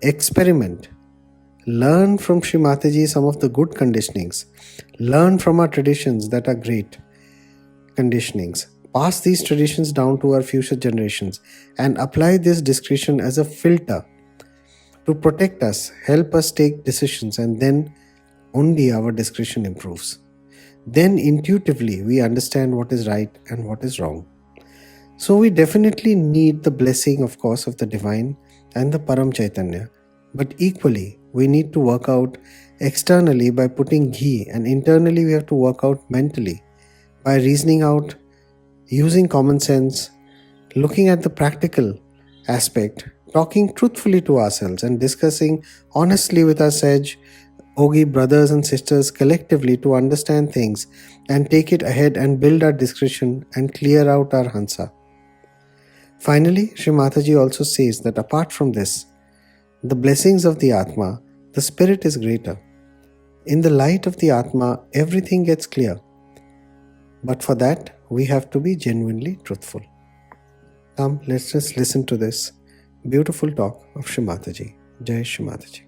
experiment, learn from Shri Mataji some of the good conditionings, learn from our traditions that are great conditionings, pass these traditions down to our future generations, and apply this discretion as a filter to protect us, help us take decisions, and then only our discretion improves. Then intuitively we understand what is right and what is wrong. So we definitely need the blessing, of course, of the Divine and the Param Chaitanya, but equally we need to work out externally by putting ghee, and internally we have to work out mentally by reasoning out, using common sense, looking at the practical aspect, talking truthfully to ourselves, and discussing honestly with our Saj Ogi brothers and sisters collectively to understand things and take it ahead and build our discretion and clear out our Hamsa. Finally, Shri Mataji also says that apart from this, the blessings of the Atma, the spirit is greater. In the light of the Atma, everything gets clear. But for that, we have to be genuinely truthful. Come, let's just listen to this beautiful talk of Shri Mataji. Jai Shri Mataji.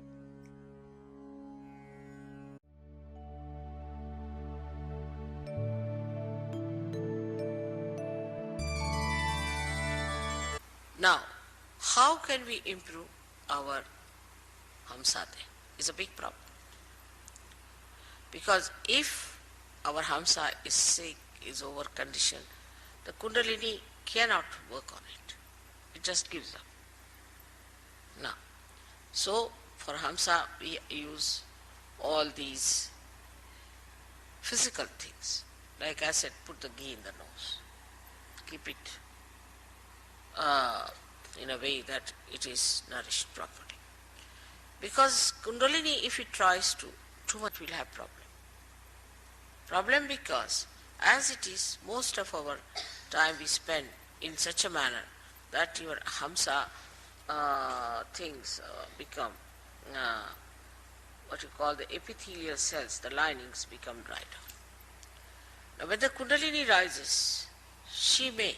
Now, how can we improve our Hamsa? Is a big problem. Because if our Hamsa is sick, is over conditioned, the Kundalini cannot work on it. It just gives up. Now, so for Hamsa we use all these physical things. Like I said, put the ghee in the nose. Keep it in a way that it is nourished properly. Because Kundalini, if it tries to, too much will have problem. Problem because, as it is, most of our time we spend in such a manner that your Hamsa things become what you call the epithelial cells, the linings become dried up. Now when the Kundalini rises, she may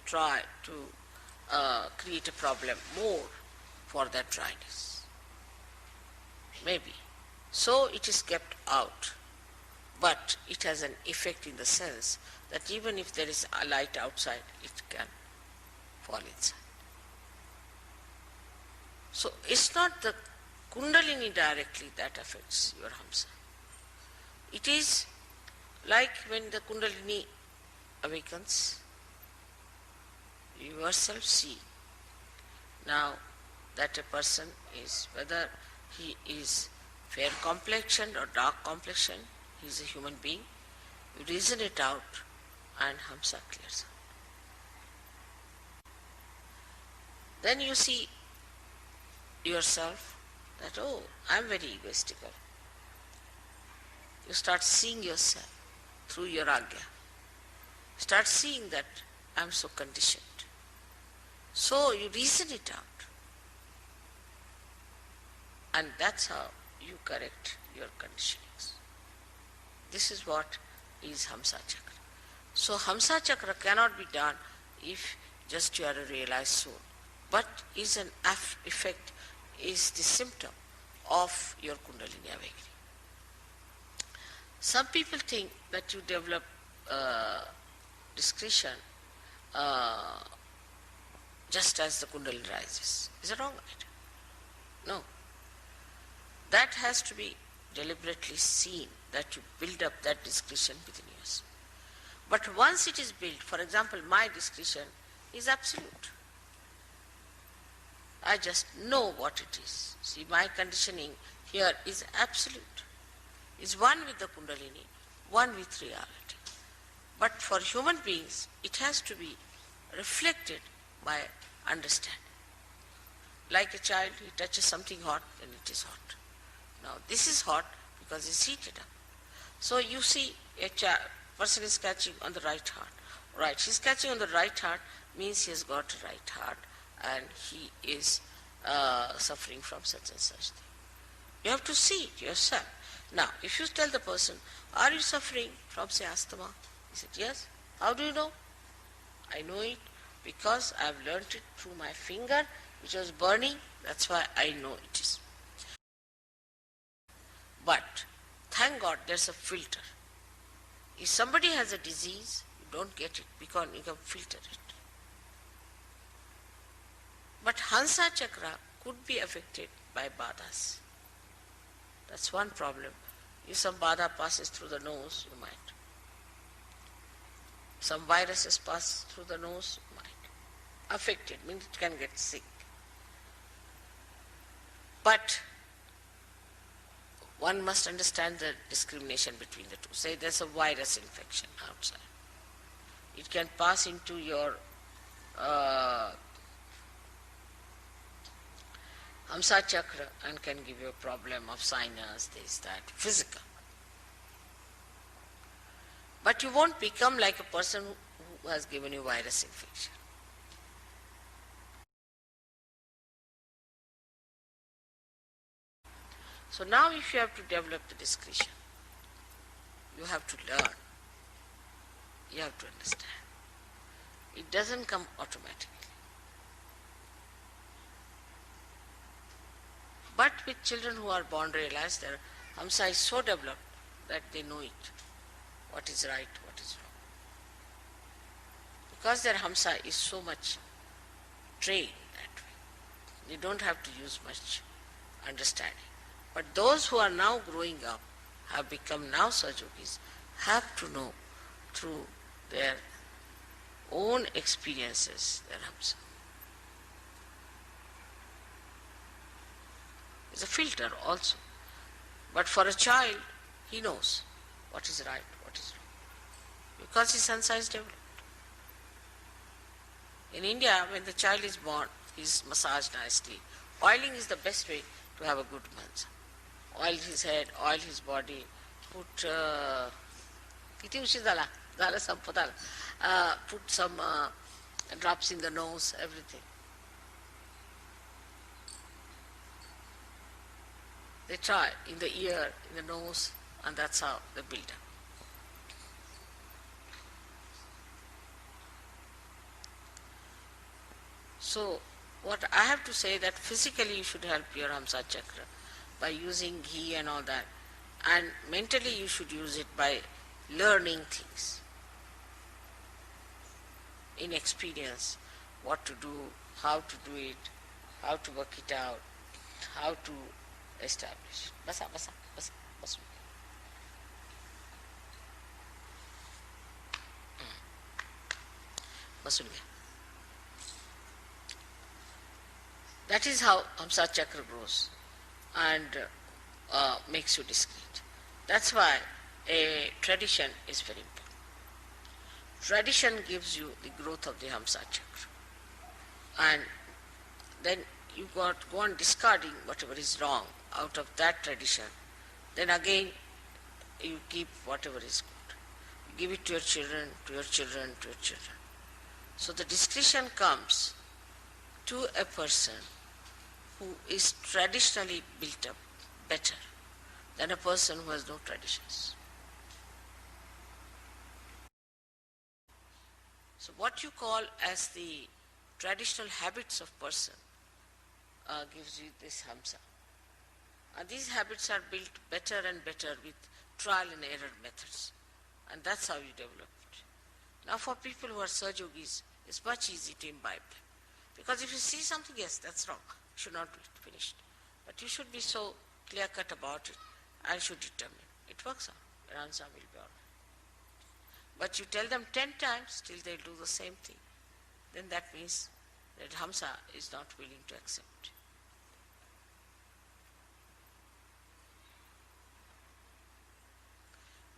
try to create a problem more for that dryness. Maybe. So it is kept out, but it has an effect in the sense that even if there is a light outside, it can fall inside. So it's not the Kundalini directly that affects your Hamsa. It is like when the Kundalini awakens, you yourself see now that a person is, whether he is fair complexioned or dark complexioned, he is a human being, you reason it out and Hamsa clears out. Then you see yourself that, oh, I am very egoistical. You start seeing yourself through your Agya. Start seeing that I am so conditioned. So you reason it out. And that's how you correct your conditionings. This is what is Hamsa Chakra. So Hamsa Chakra cannot be done if just you are a realized soul, but is an effect, is the symptom of your Kundalini awakening. Some people think that you develop discretion just as the Kundalini rises. Is a wrong idea. No. That has to be deliberately seen, that you build up that discretion within yourself. But once it is built, for example, my discretion is absolute. I just know what it is. See, my conditioning here is absolute. Is one with the Kundalini, one with reality. But for human beings, it has to be reflected by understanding. Like a child, he touches something hot and it is hot. Now this is hot because it's heated up. So you see a person is catching on the right heart. Right, he's catching on the right heart means he has got a right heart and he is suffering from such and such thing. You have to see it yourself. Now, if you tell the person, are you suffering from, say, asthma? He said, yes. How do you know? I know it because I have learnt it through my finger, which was burning. That's why I know it is. But, thank God, there's a filter. If somebody has a disease, you don't get it because you can filter it. But Hamsa Chakra could be affected by badhas. That's one problem. If some badha passes through the nose, you might. Some viruses pass through the nose, you might. Affected means it can get sick. But one must understand the discrimination between the two. Say there's a virus infection outside. It can pass into your Hamsa Chakra and can give you a problem of sinus, this, that, physical. But you won't become like a person who has given you virus infection. So now if you have to develop the discretion, you have to learn, you have to understand. It doesn't come automatically. But with children who are born realized, their Hamsa is so developed that they know it, what is right, what is wrong. Because their Hamsa is so much trained that way, they don't have to use much understanding. But those who are now growing up, have become now Sajogis, have to know through their own experiences their Hamsa. It's a filter also. But for a child, he knows what is right, what is wrong. Because his Hamsa is developed. In India, when the child is born, he is massaged nicely. Oiling is the best way to have a good Hamsa. Oil his head, oil his body, put put some drops in the nose, everything. They try in the ear, in the nose, and that's how they build up. So, what I have to say that physically you should help your Hamsa Chakra by using ghee and all that, and mentally you should use it by learning things in experience, what to do, how to do it, how to work it out, how to establish. Basa. That is how Hamsa Chakra grows and makes you discreet. That's why a tradition is very important. Tradition gives you the growth of the Hamsa Chakra. And then you go on discarding whatever is wrong out of that tradition. Then again you keep whatever is good. You give it to your children, to your children, to your children. So the discretion comes to a person who is traditionally built up better than a person who has no traditions. So what you call as the traditional habits of person gives you this Hamsa. And these habits are built better and better with trial and error methods. And that's how you develop it. Now for people who are Sajogis, it's much easier to imbibe them. Because if you see something, yes, that's wrong, it should not be finished. But you should be so clear-cut about it and should determine. It works out. Your answer will be all right. But you tell them 10 times, still they'll do the same thing. then that means that Hamsa is not willing to accept.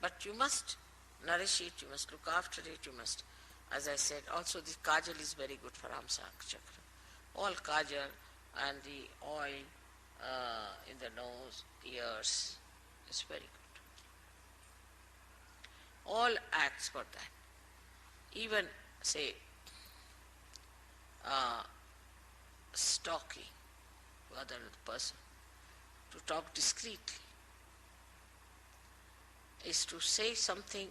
But you must nourish it, you must look after it, you must, as I said, also the kajal is very good for Hamsa Chakra. All kajal and the oil in the nose, ears is very good. All acts for that. Even, say, talking to other person, to talk discreetly, is to say something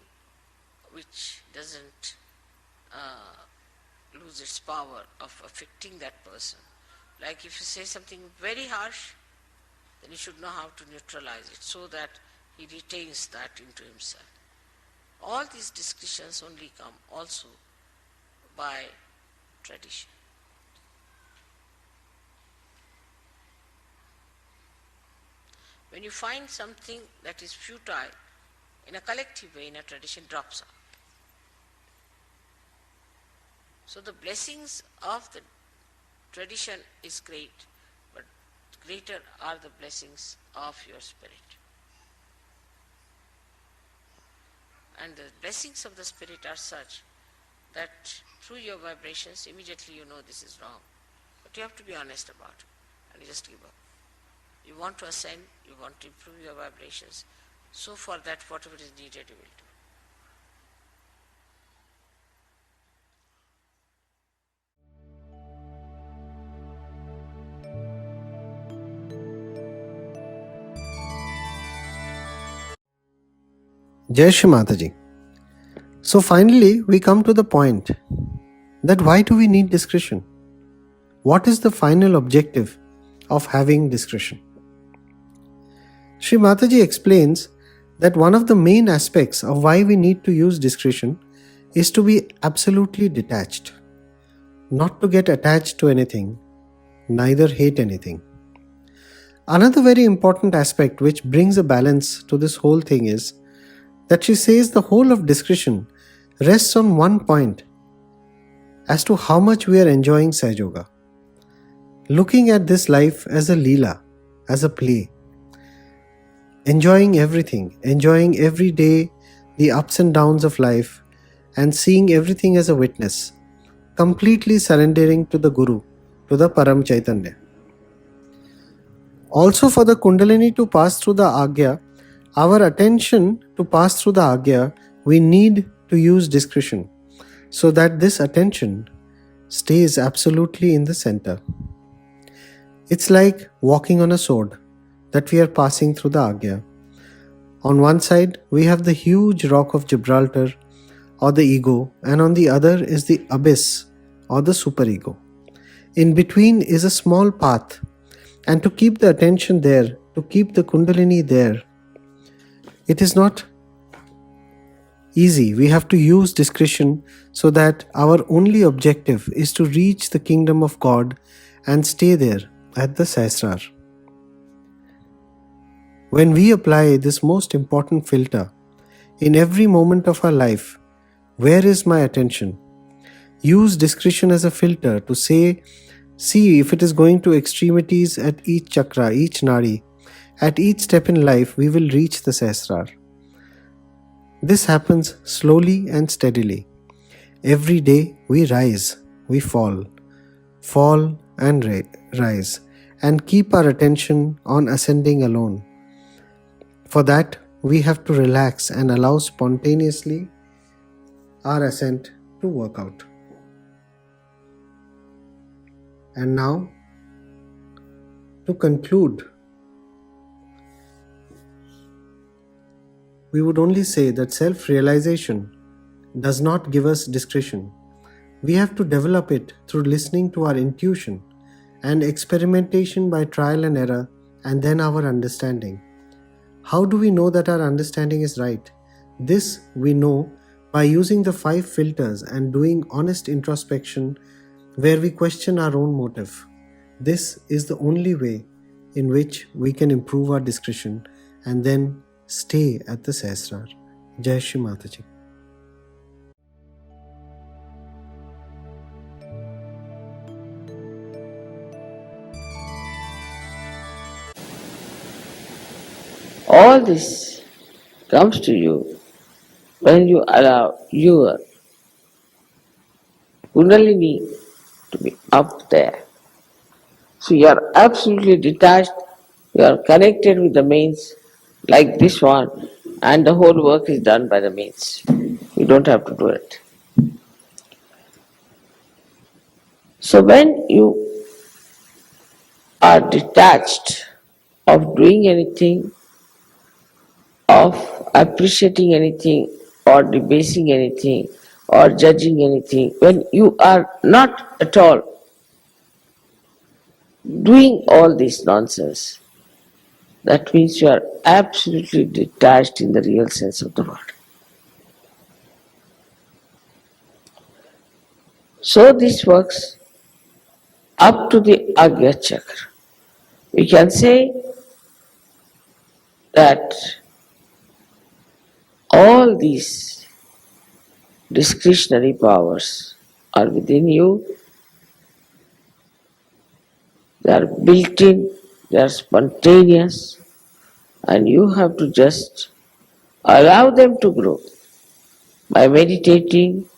which doesn't lose its power of affecting that person. Like if you say something very harsh, then you should know how to neutralize it so that he retains that into himself. All these discretions only come also by tradition. When you find something that is futile, in a collective way, in a tradition, drops out. So the blessings of the tradition is great, but greater are the blessings of your spirit. And the blessings of the spirit are such that through your vibrations, immediately you know this is wrong. But you have to be honest about it, and you just give up. You want to ascend, you want to improve your vibrations. So for that, whatever is needed, you will do. Shri Mataji. So finally, we come to the point that why do we need discretion? What is the final objective of having discretion? Shri Mataji explains that one of the main aspects of why we need to use discretion is to be absolutely detached, not to get attached to anything, neither hate anything. Another very important aspect which brings a balance to this whole thing is that she says the whole of discretion rests on one point as to how much we are enjoying Sahaj Yoga. Looking at this life as a leela, as a play, enjoying everything, enjoying every day the ups and downs of life, and seeing everything as a witness, completely surrendering to the Guru, to the Param Chaitanya. Also for the Kundalini to pass through the Agya, our attention to pass through the Agya, we need to use discretion so that this attention stays absolutely in the center. It's like walking on a sword that we are passing through the Agya. On one side, we have the huge rock of Gibraltar or the ego, and on the other is the abyss or the superego. In between is a small path, and to keep the attention there, to keep the Kundalini there, it is not easy. We have to use discretion so that our only objective is to reach the kingdom of God and stay there at the Sahasrar. When we apply this most important filter in every moment of our life, where is my attention? Use discretion as a filter to see if it is going to extremities at each chakra, each nadi. At each step in life, we will reach the Sahasrar. This happens slowly and steadily. Every day we rise, we fall and rise, and keep our attention on ascending alone. For that, we have to relax and allow spontaneously our ascent to work out. And now, to conclude, we would only say that self-realization does not give us discretion. We have to develop it through listening to our intuition and experimentation by trial and error, and then our understanding. How do we know that our understanding is right? This we know by using the 5 filters and doing honest introspection where we question our own motive. This is the only way in which we can improve our discretion and then stay at the Sahasrar. Jai Shri Mataji. All this comes to you when you allow your Kundalini to be up there. So you are absolutely detached, you are connected with the mains like this one, and the whole work is done by the mains. You don't have to do it. So when you are detached of doing anything, of appreciating anything, or debasing anything, or judging anything, when you are not at all doing all this nonsense, that means you are absolutely detached in the real sense of the word. So this works up to the Agya Chakra. We can say that all these discretionary powers are within you, they are built in, they are spontaneous, and you have to just allow them to grow by meditating,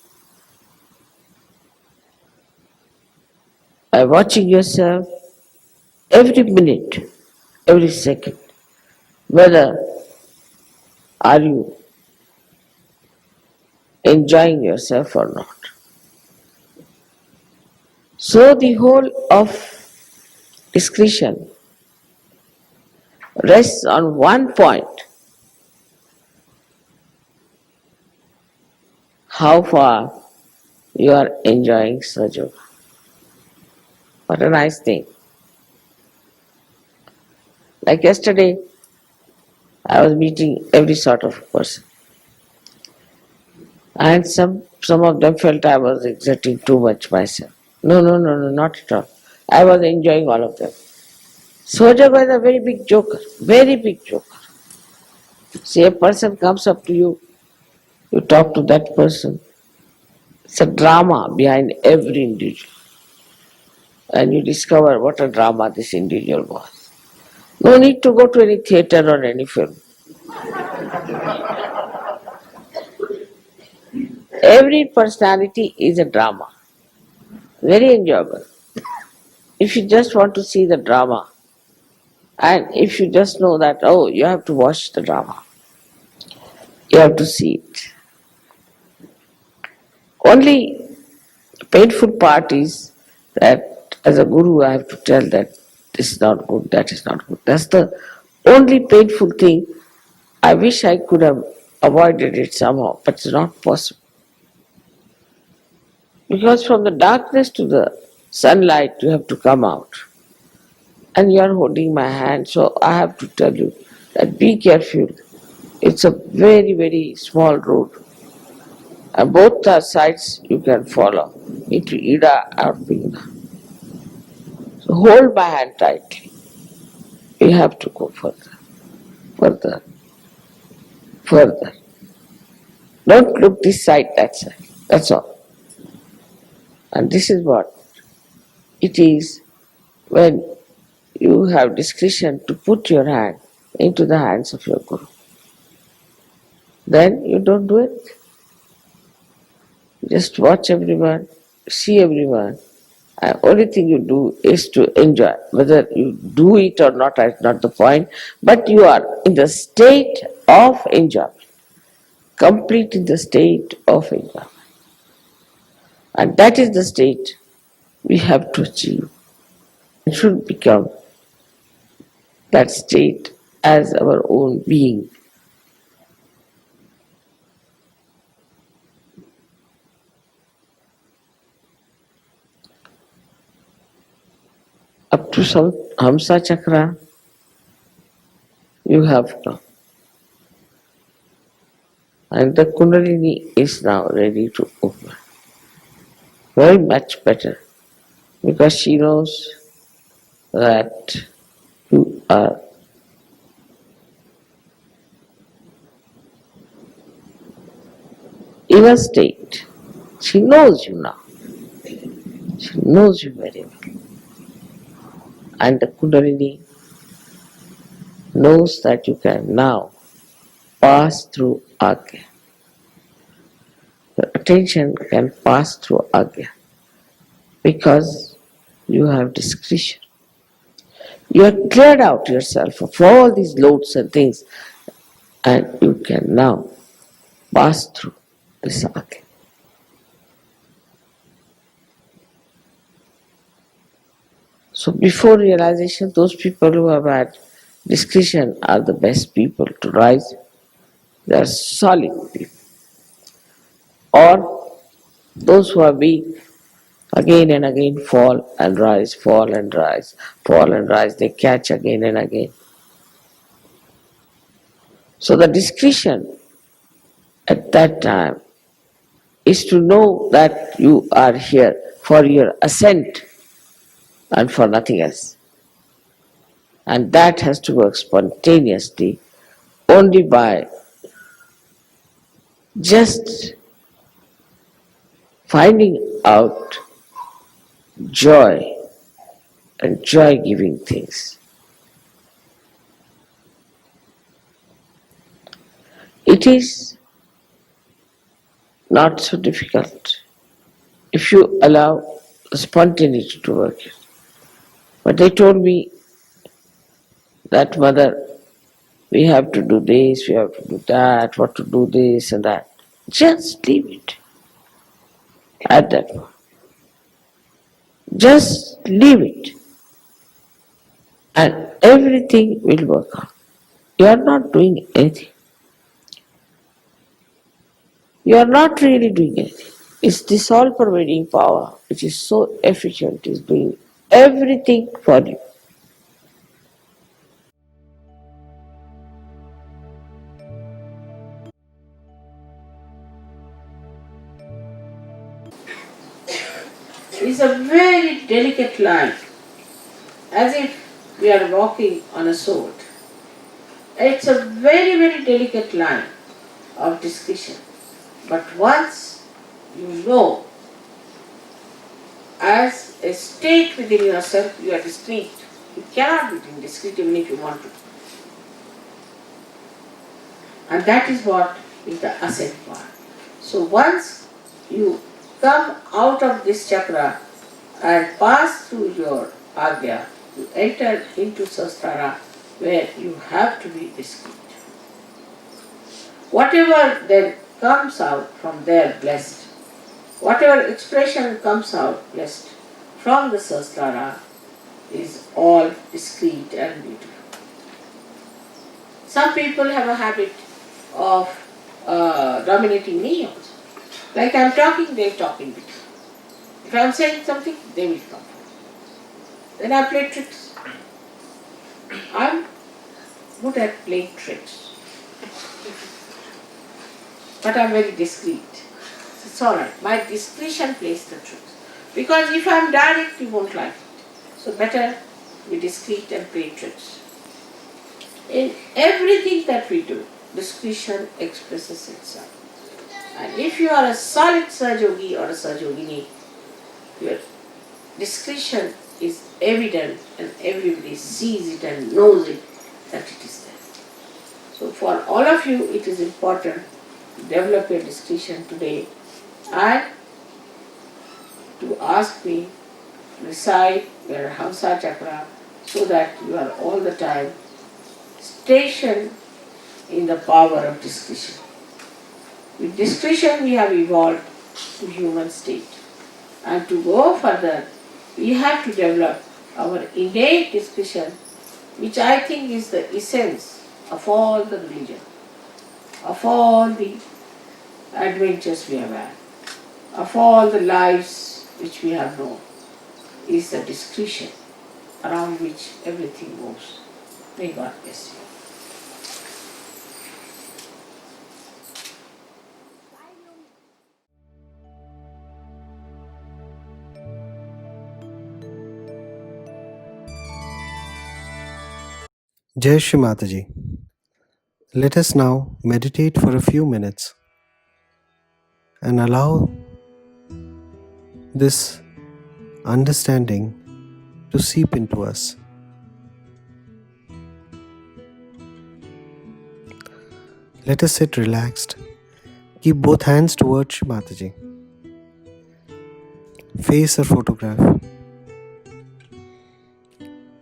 by watching yourself every minute, every second, whether are you enjoying yourself or not. So the whole of discretion rests on one point: how far you are enjoying Sajoga. What a nice thing. Like yesterday, I was meeting every sort of person. And some of them felt I was exerting too much myself. No, not at all. I was enjoying all of them. Sajoga is a very big joker, very big joker. See, a person comes up to you, you talk to that person. It's a drama behind every individual. And you discover what a drama this individual was. No need to go to any theatre or any film. Every personality is a drama. Very enjoyable. If you just want to see the drama, and if you just know that, oh, you have to watch the drama, you have to see it. Only painful part is that as a guru I have to tell that this is not good, that is not good. That's the only painful thing. I wish I could have avoided it somehow, but it's not possible. Because from the darkness to the sunlight you have to come out. And you are holding my hand, so I have to tell you that be careful. It's a very, very small road. And both the sides you can follow, into Ida or Pina. So hold my hand tightly. We have to go further, further, further. Don't look this side, that side. That's all. And this is what it is when you have discretion to put your hand into the hands of your Guru. Then you don't do it. Just watch everyone, see everyone. And only thing you do is to enjoy. Whether you do it or not is not the point, but you are in the state of enjoyment. Complete in the state of enjoyment. And that is the state we have to achieve. It should become that state as our own being. Up to some Hamsa Chakra, you have come. And the Kundalini is now ready to open. Very much better, because she knows that you are in a state. She knows you now. She knows you very well. And the Kundalini knows that you can now pass through Agya. Your attention can pass through Agya because you have discretion. You have cleared out yourself of all these loads and things, and you can now pass through this Agya. So before realization, those people who have had discretion are the best people to rise. They are solid people. Or those who are weak again and again fall and rise, fall and rise, fall and rise. They catch again and again. So the discretion at that time is to know that you are here for your ascent and for nothing else. And that has to work spontaneously only by just finding out joy and joy-giving things. It is not so difficult if you allow the spontaneity to work. But they told me that, Mother, we have to do this, we have to do that, what to do this and that. Just leave it at that point. Just leave it and everything will work out. You are not doing anything. You are not really doing anything. It's this all-pervading power which is so efficient, is doing everything for you. It's a very delicate line, as if we are walking on a sword. It's a very, very delicate line of discretion. But once you know, as a state within yourself, you are discreet. You cannot be indiscreet even if you want to. And that is what is the ascent part. So once you come out of this chakra and pass through your Agya, you enter into Sastara where you have to be discreet. Whatever then comes out from there blessed, whatever expression comes out blessed from the Sastara is all discreet and beautiful. Some people have a habit of dominating me also. Like I am talking, they are talking with me. If I am saying something, they will come. Then I play tricks. I am good at playing tricks. But I am very discreet. It's alright. My discretion plays the tricks. Because if I am direct, you won't like it. So better be discreet and play tricks. In everything that we do, discretion expresses itself. And if you are a solid Sahajogi or a Sahajogini, your discretion is evident and everybody sees it and knows it that it is there. So for all of you, it is important to develop your discretion today and to ask me to recite your Hamsa Chakra so that you are all the time stationed in the power of discretion. With discretion we have evolved to human state. And to go further, we have to develop our innate discretion, which I think is the essence of all the religion, of all the adventures we have had, of all the lives which we have known, is the discretion around which everything moves. May God bless you. Jai Shri Mataji. Let us now meditate for a few minutes and allow this understanding to seep into us. Let us sit relaxed. Keep both hands towards Shri Mataji. Face her photograph.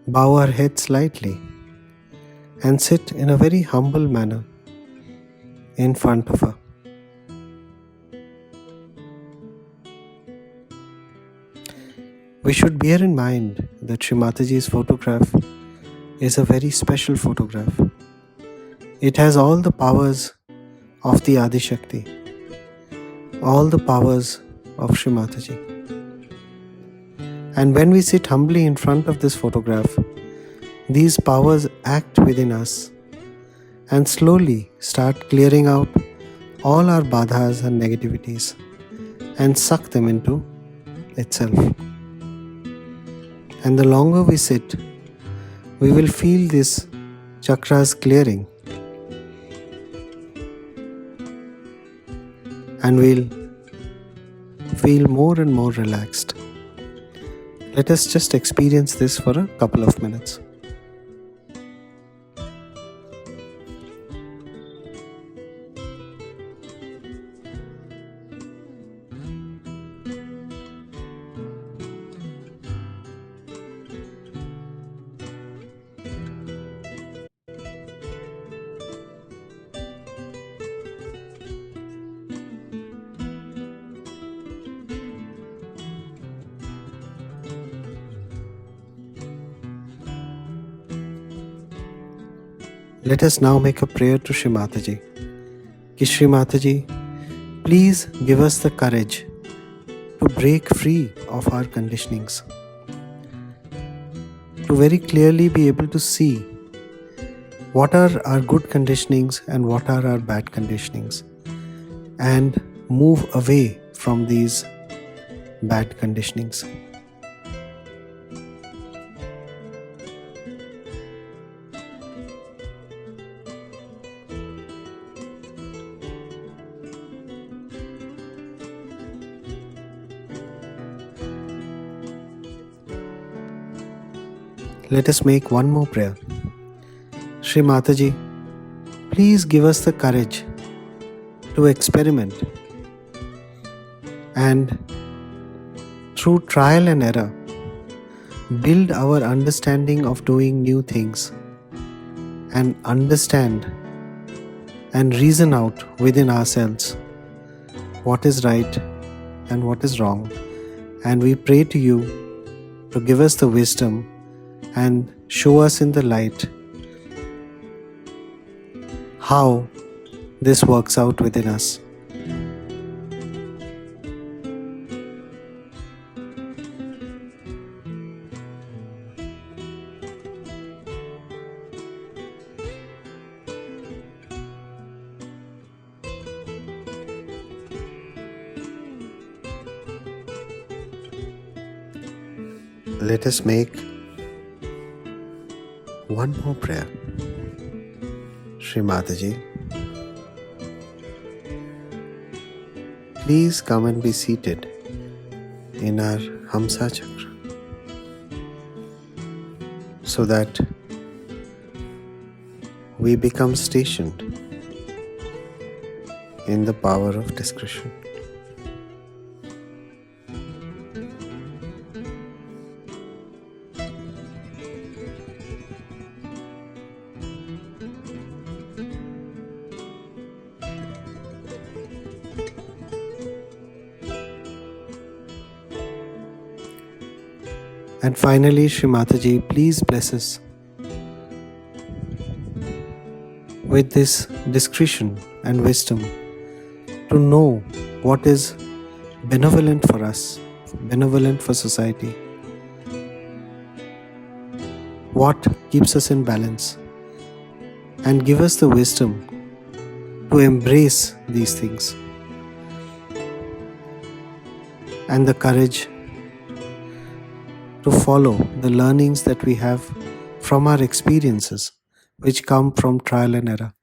Bow our head slightly and sit in a very humble manner in front of her. We should bear in mind that Shri Mataji's photograph is a very special photograph. It has all the powers of the Adi Shakti, all the powers of Shri Mataji. And when we sit humbly in front of this photograph, these powers act within us and slowly start clearing out all our badhas and negativities and suck them into itself. And the longer we sit, we will feel this chakras clearing, and we'll feel more and more relaxed. Let us just experience this for a couple of minutes. Let us now make a prayer to Shri Mataji. Ki Shri Mataji, please give us the courage to break free of our conditionings, to very clearly be able to see what are our good conditionings and what are our bad conditionings, and move away from these bad conditionings. Let us make one more prayer. Shri Mataji, please give us the courage to experiment and through trial and error build our understanding of doing new things and understand and reason out within ourselves what is right and what is wrong. And we pray to you to give us the wisdom and show us in the light how this works out within us. Let us make one more prayer. Shri Mataji, please come and be seated in our Hamsa Chakra so that we become stationed in the power of discretion. And finally, Shri Mataji, please bless us with this discretion and wisdom to know what is benevolent for us, benevolent for society, what keeps us in balance, and give us the wisdom to embrace these things and the courage to follow the learnings that we have from our experiences, which come from trial and error.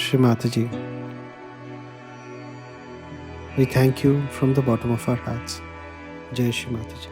Shri Mataji, we thank you from the bottom of our hearts. Jai Shri Mataji.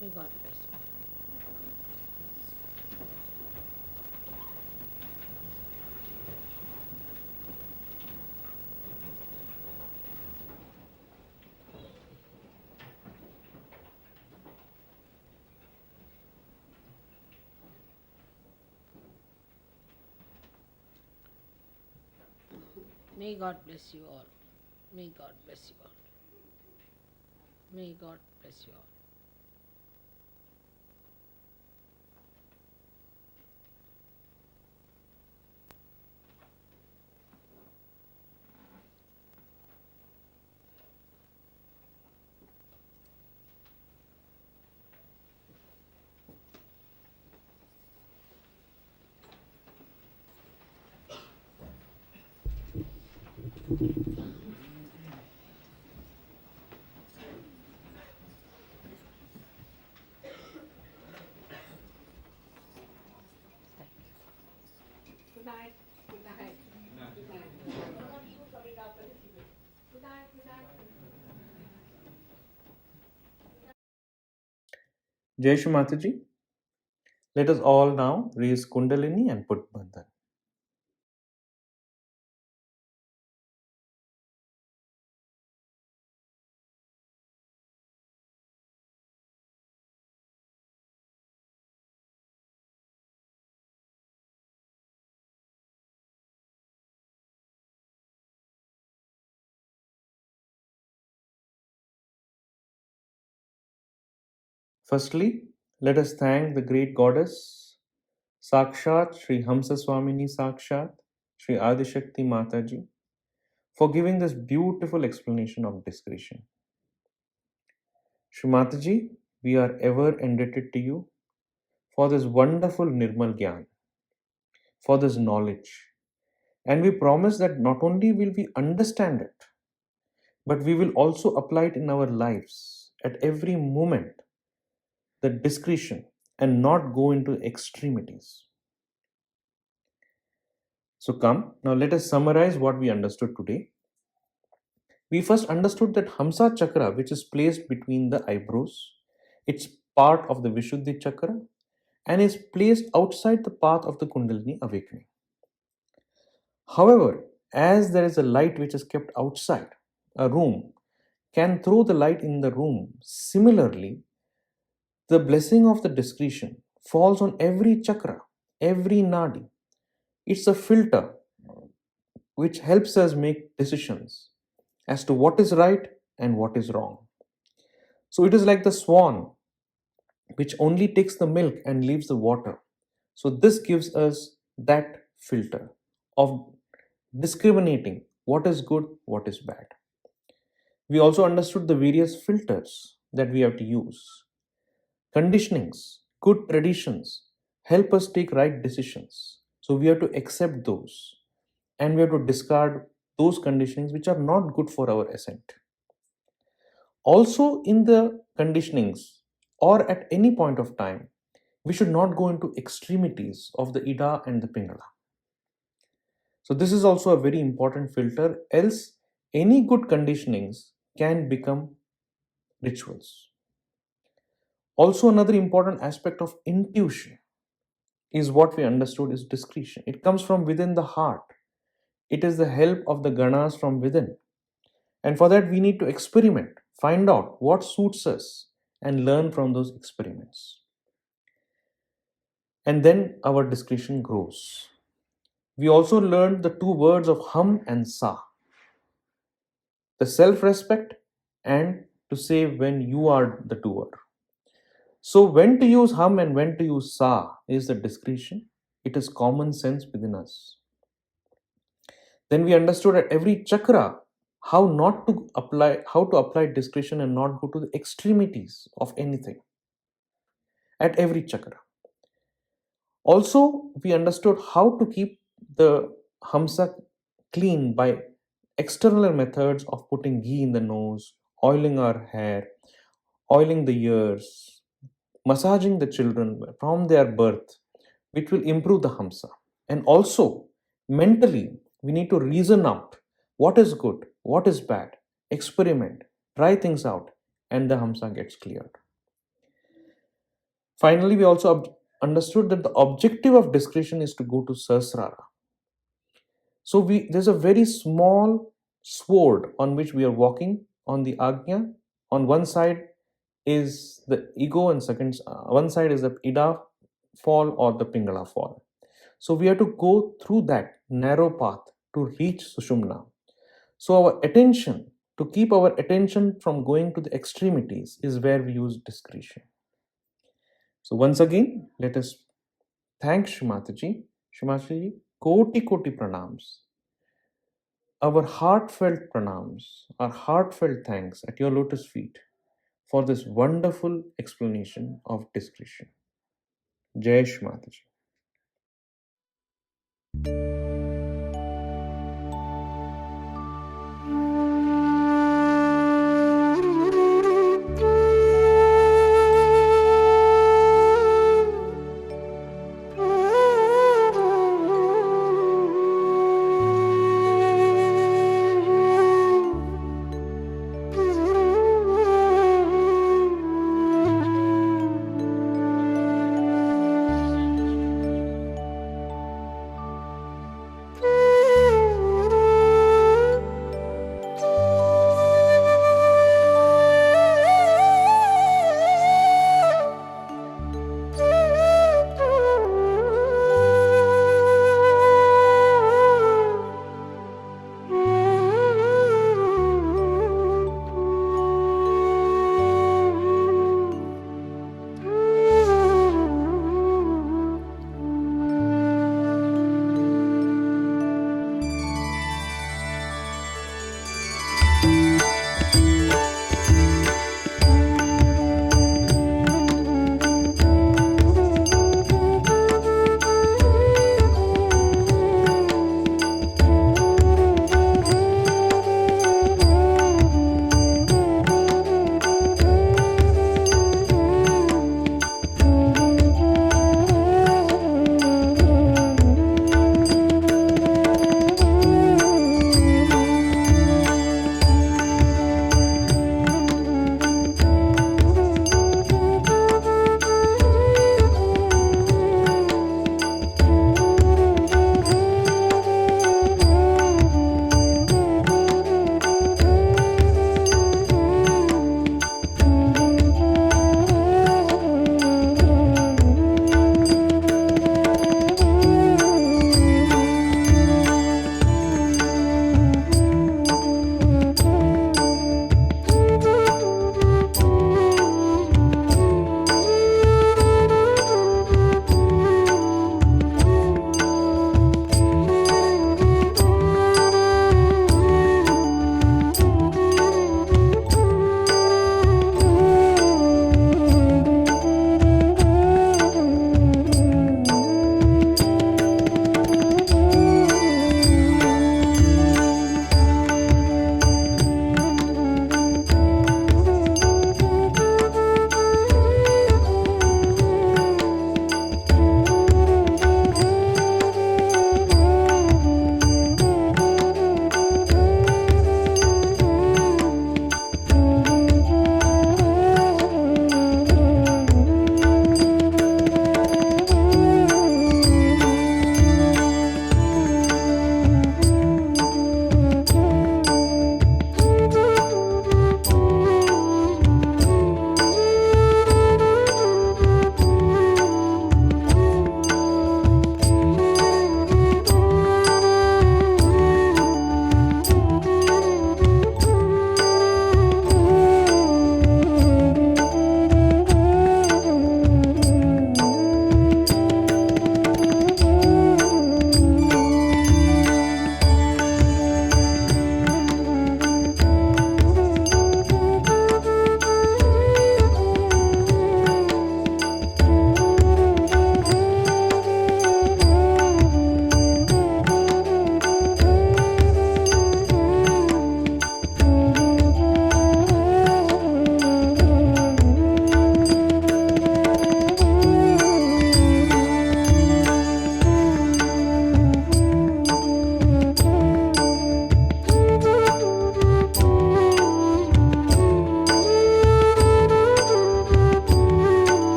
May God bless you. May God bless you all. May God bless you all. May God bless you all. Good night. Good night. Good night. Good night. Good night. Jai Shri Mataji. Let us all now raise Kundalini and put Bandhan. Firstly, let us thank the great goddess Sakshat Sri Hamsa Swamini Sakshat Sri Adishakti Mataji for giving this beautiful explanation of discretion. Shri Mataji, we are ever indebted to you for this wonderful Nirmal Gyan, for this knowledge. And we promise that not only will we understand it, but we will also apply it in our lives at every moment, the discretion, and not go into extremities. So come, now let us summarize what we understood today. We first understood that Hamsa Chakra, which is placed between the eyebrows, it's part of the Vishuddhi Chakra and is placed outside the path of the Kundalini awakening. However, as there is a light which is kept outside, a room can throw the light in the room. Similarly, the blessing of the discretion falls on every chakra, every nadi. It's a filter which helps us make decisions as to what is right and what is wrong. So it is like the swan which only takes the milk and leaves the water. So this gives us that filter of discriminating what is good, what is bad. We also understood the various filters that we have to use. Conditionings, good traditions help us take right decisions. So we have to accept those and we have to discard those conditionings which are not good for our ascent. Also, in the conditionings or at any point of time, we should not go into extremities of the Ida and the Pingala. So, this is also a very important filter, else, any good conditionings can become rituals. Also, another important aspect of intuition is what we understood is discretion. It comes from within the heart. It is the help of the ganas from within. And for that, we need to experiment, find out what suits us, and learn from those experiments. And then our discretion grows. We also learned the two words of hum and sa, the self respect and to say when you are the doer. So, when to use hum and when to use sa is the discretion. It is common sense within us. Then we understood at every chakra how to apply discretion and not go to the extremities of anything at every chakra. Also, we understood how to keep the Hamsa clean by external methods of putting ghee in the nose, oiling our hair, oiling the ears, massaging the children from their birth, which will improve the Hamsa. And also, mentally, we need to reason out what is good, what is bad, experiment, try things out, and the Hamsa gets cleared. Finally, we also understood that the objective of discretion is to go to Sahasrara. So there's a very small sword on which we are walking on the Agnya. On one side is the ego, and one side is the Ida fall or the Pingala fall. So we have to go through that narrow path to reach Sushumna. So our attention, to keep our attention from going to the extremities, is where we use discretion. So once again, let us thank Shri Mataji. Shri Mataji, koti pranams. Our heartfelt pranams, our heartfelt thanks at your lotus feet for this wonderful explanation of discretion. Jai Shri Mataji.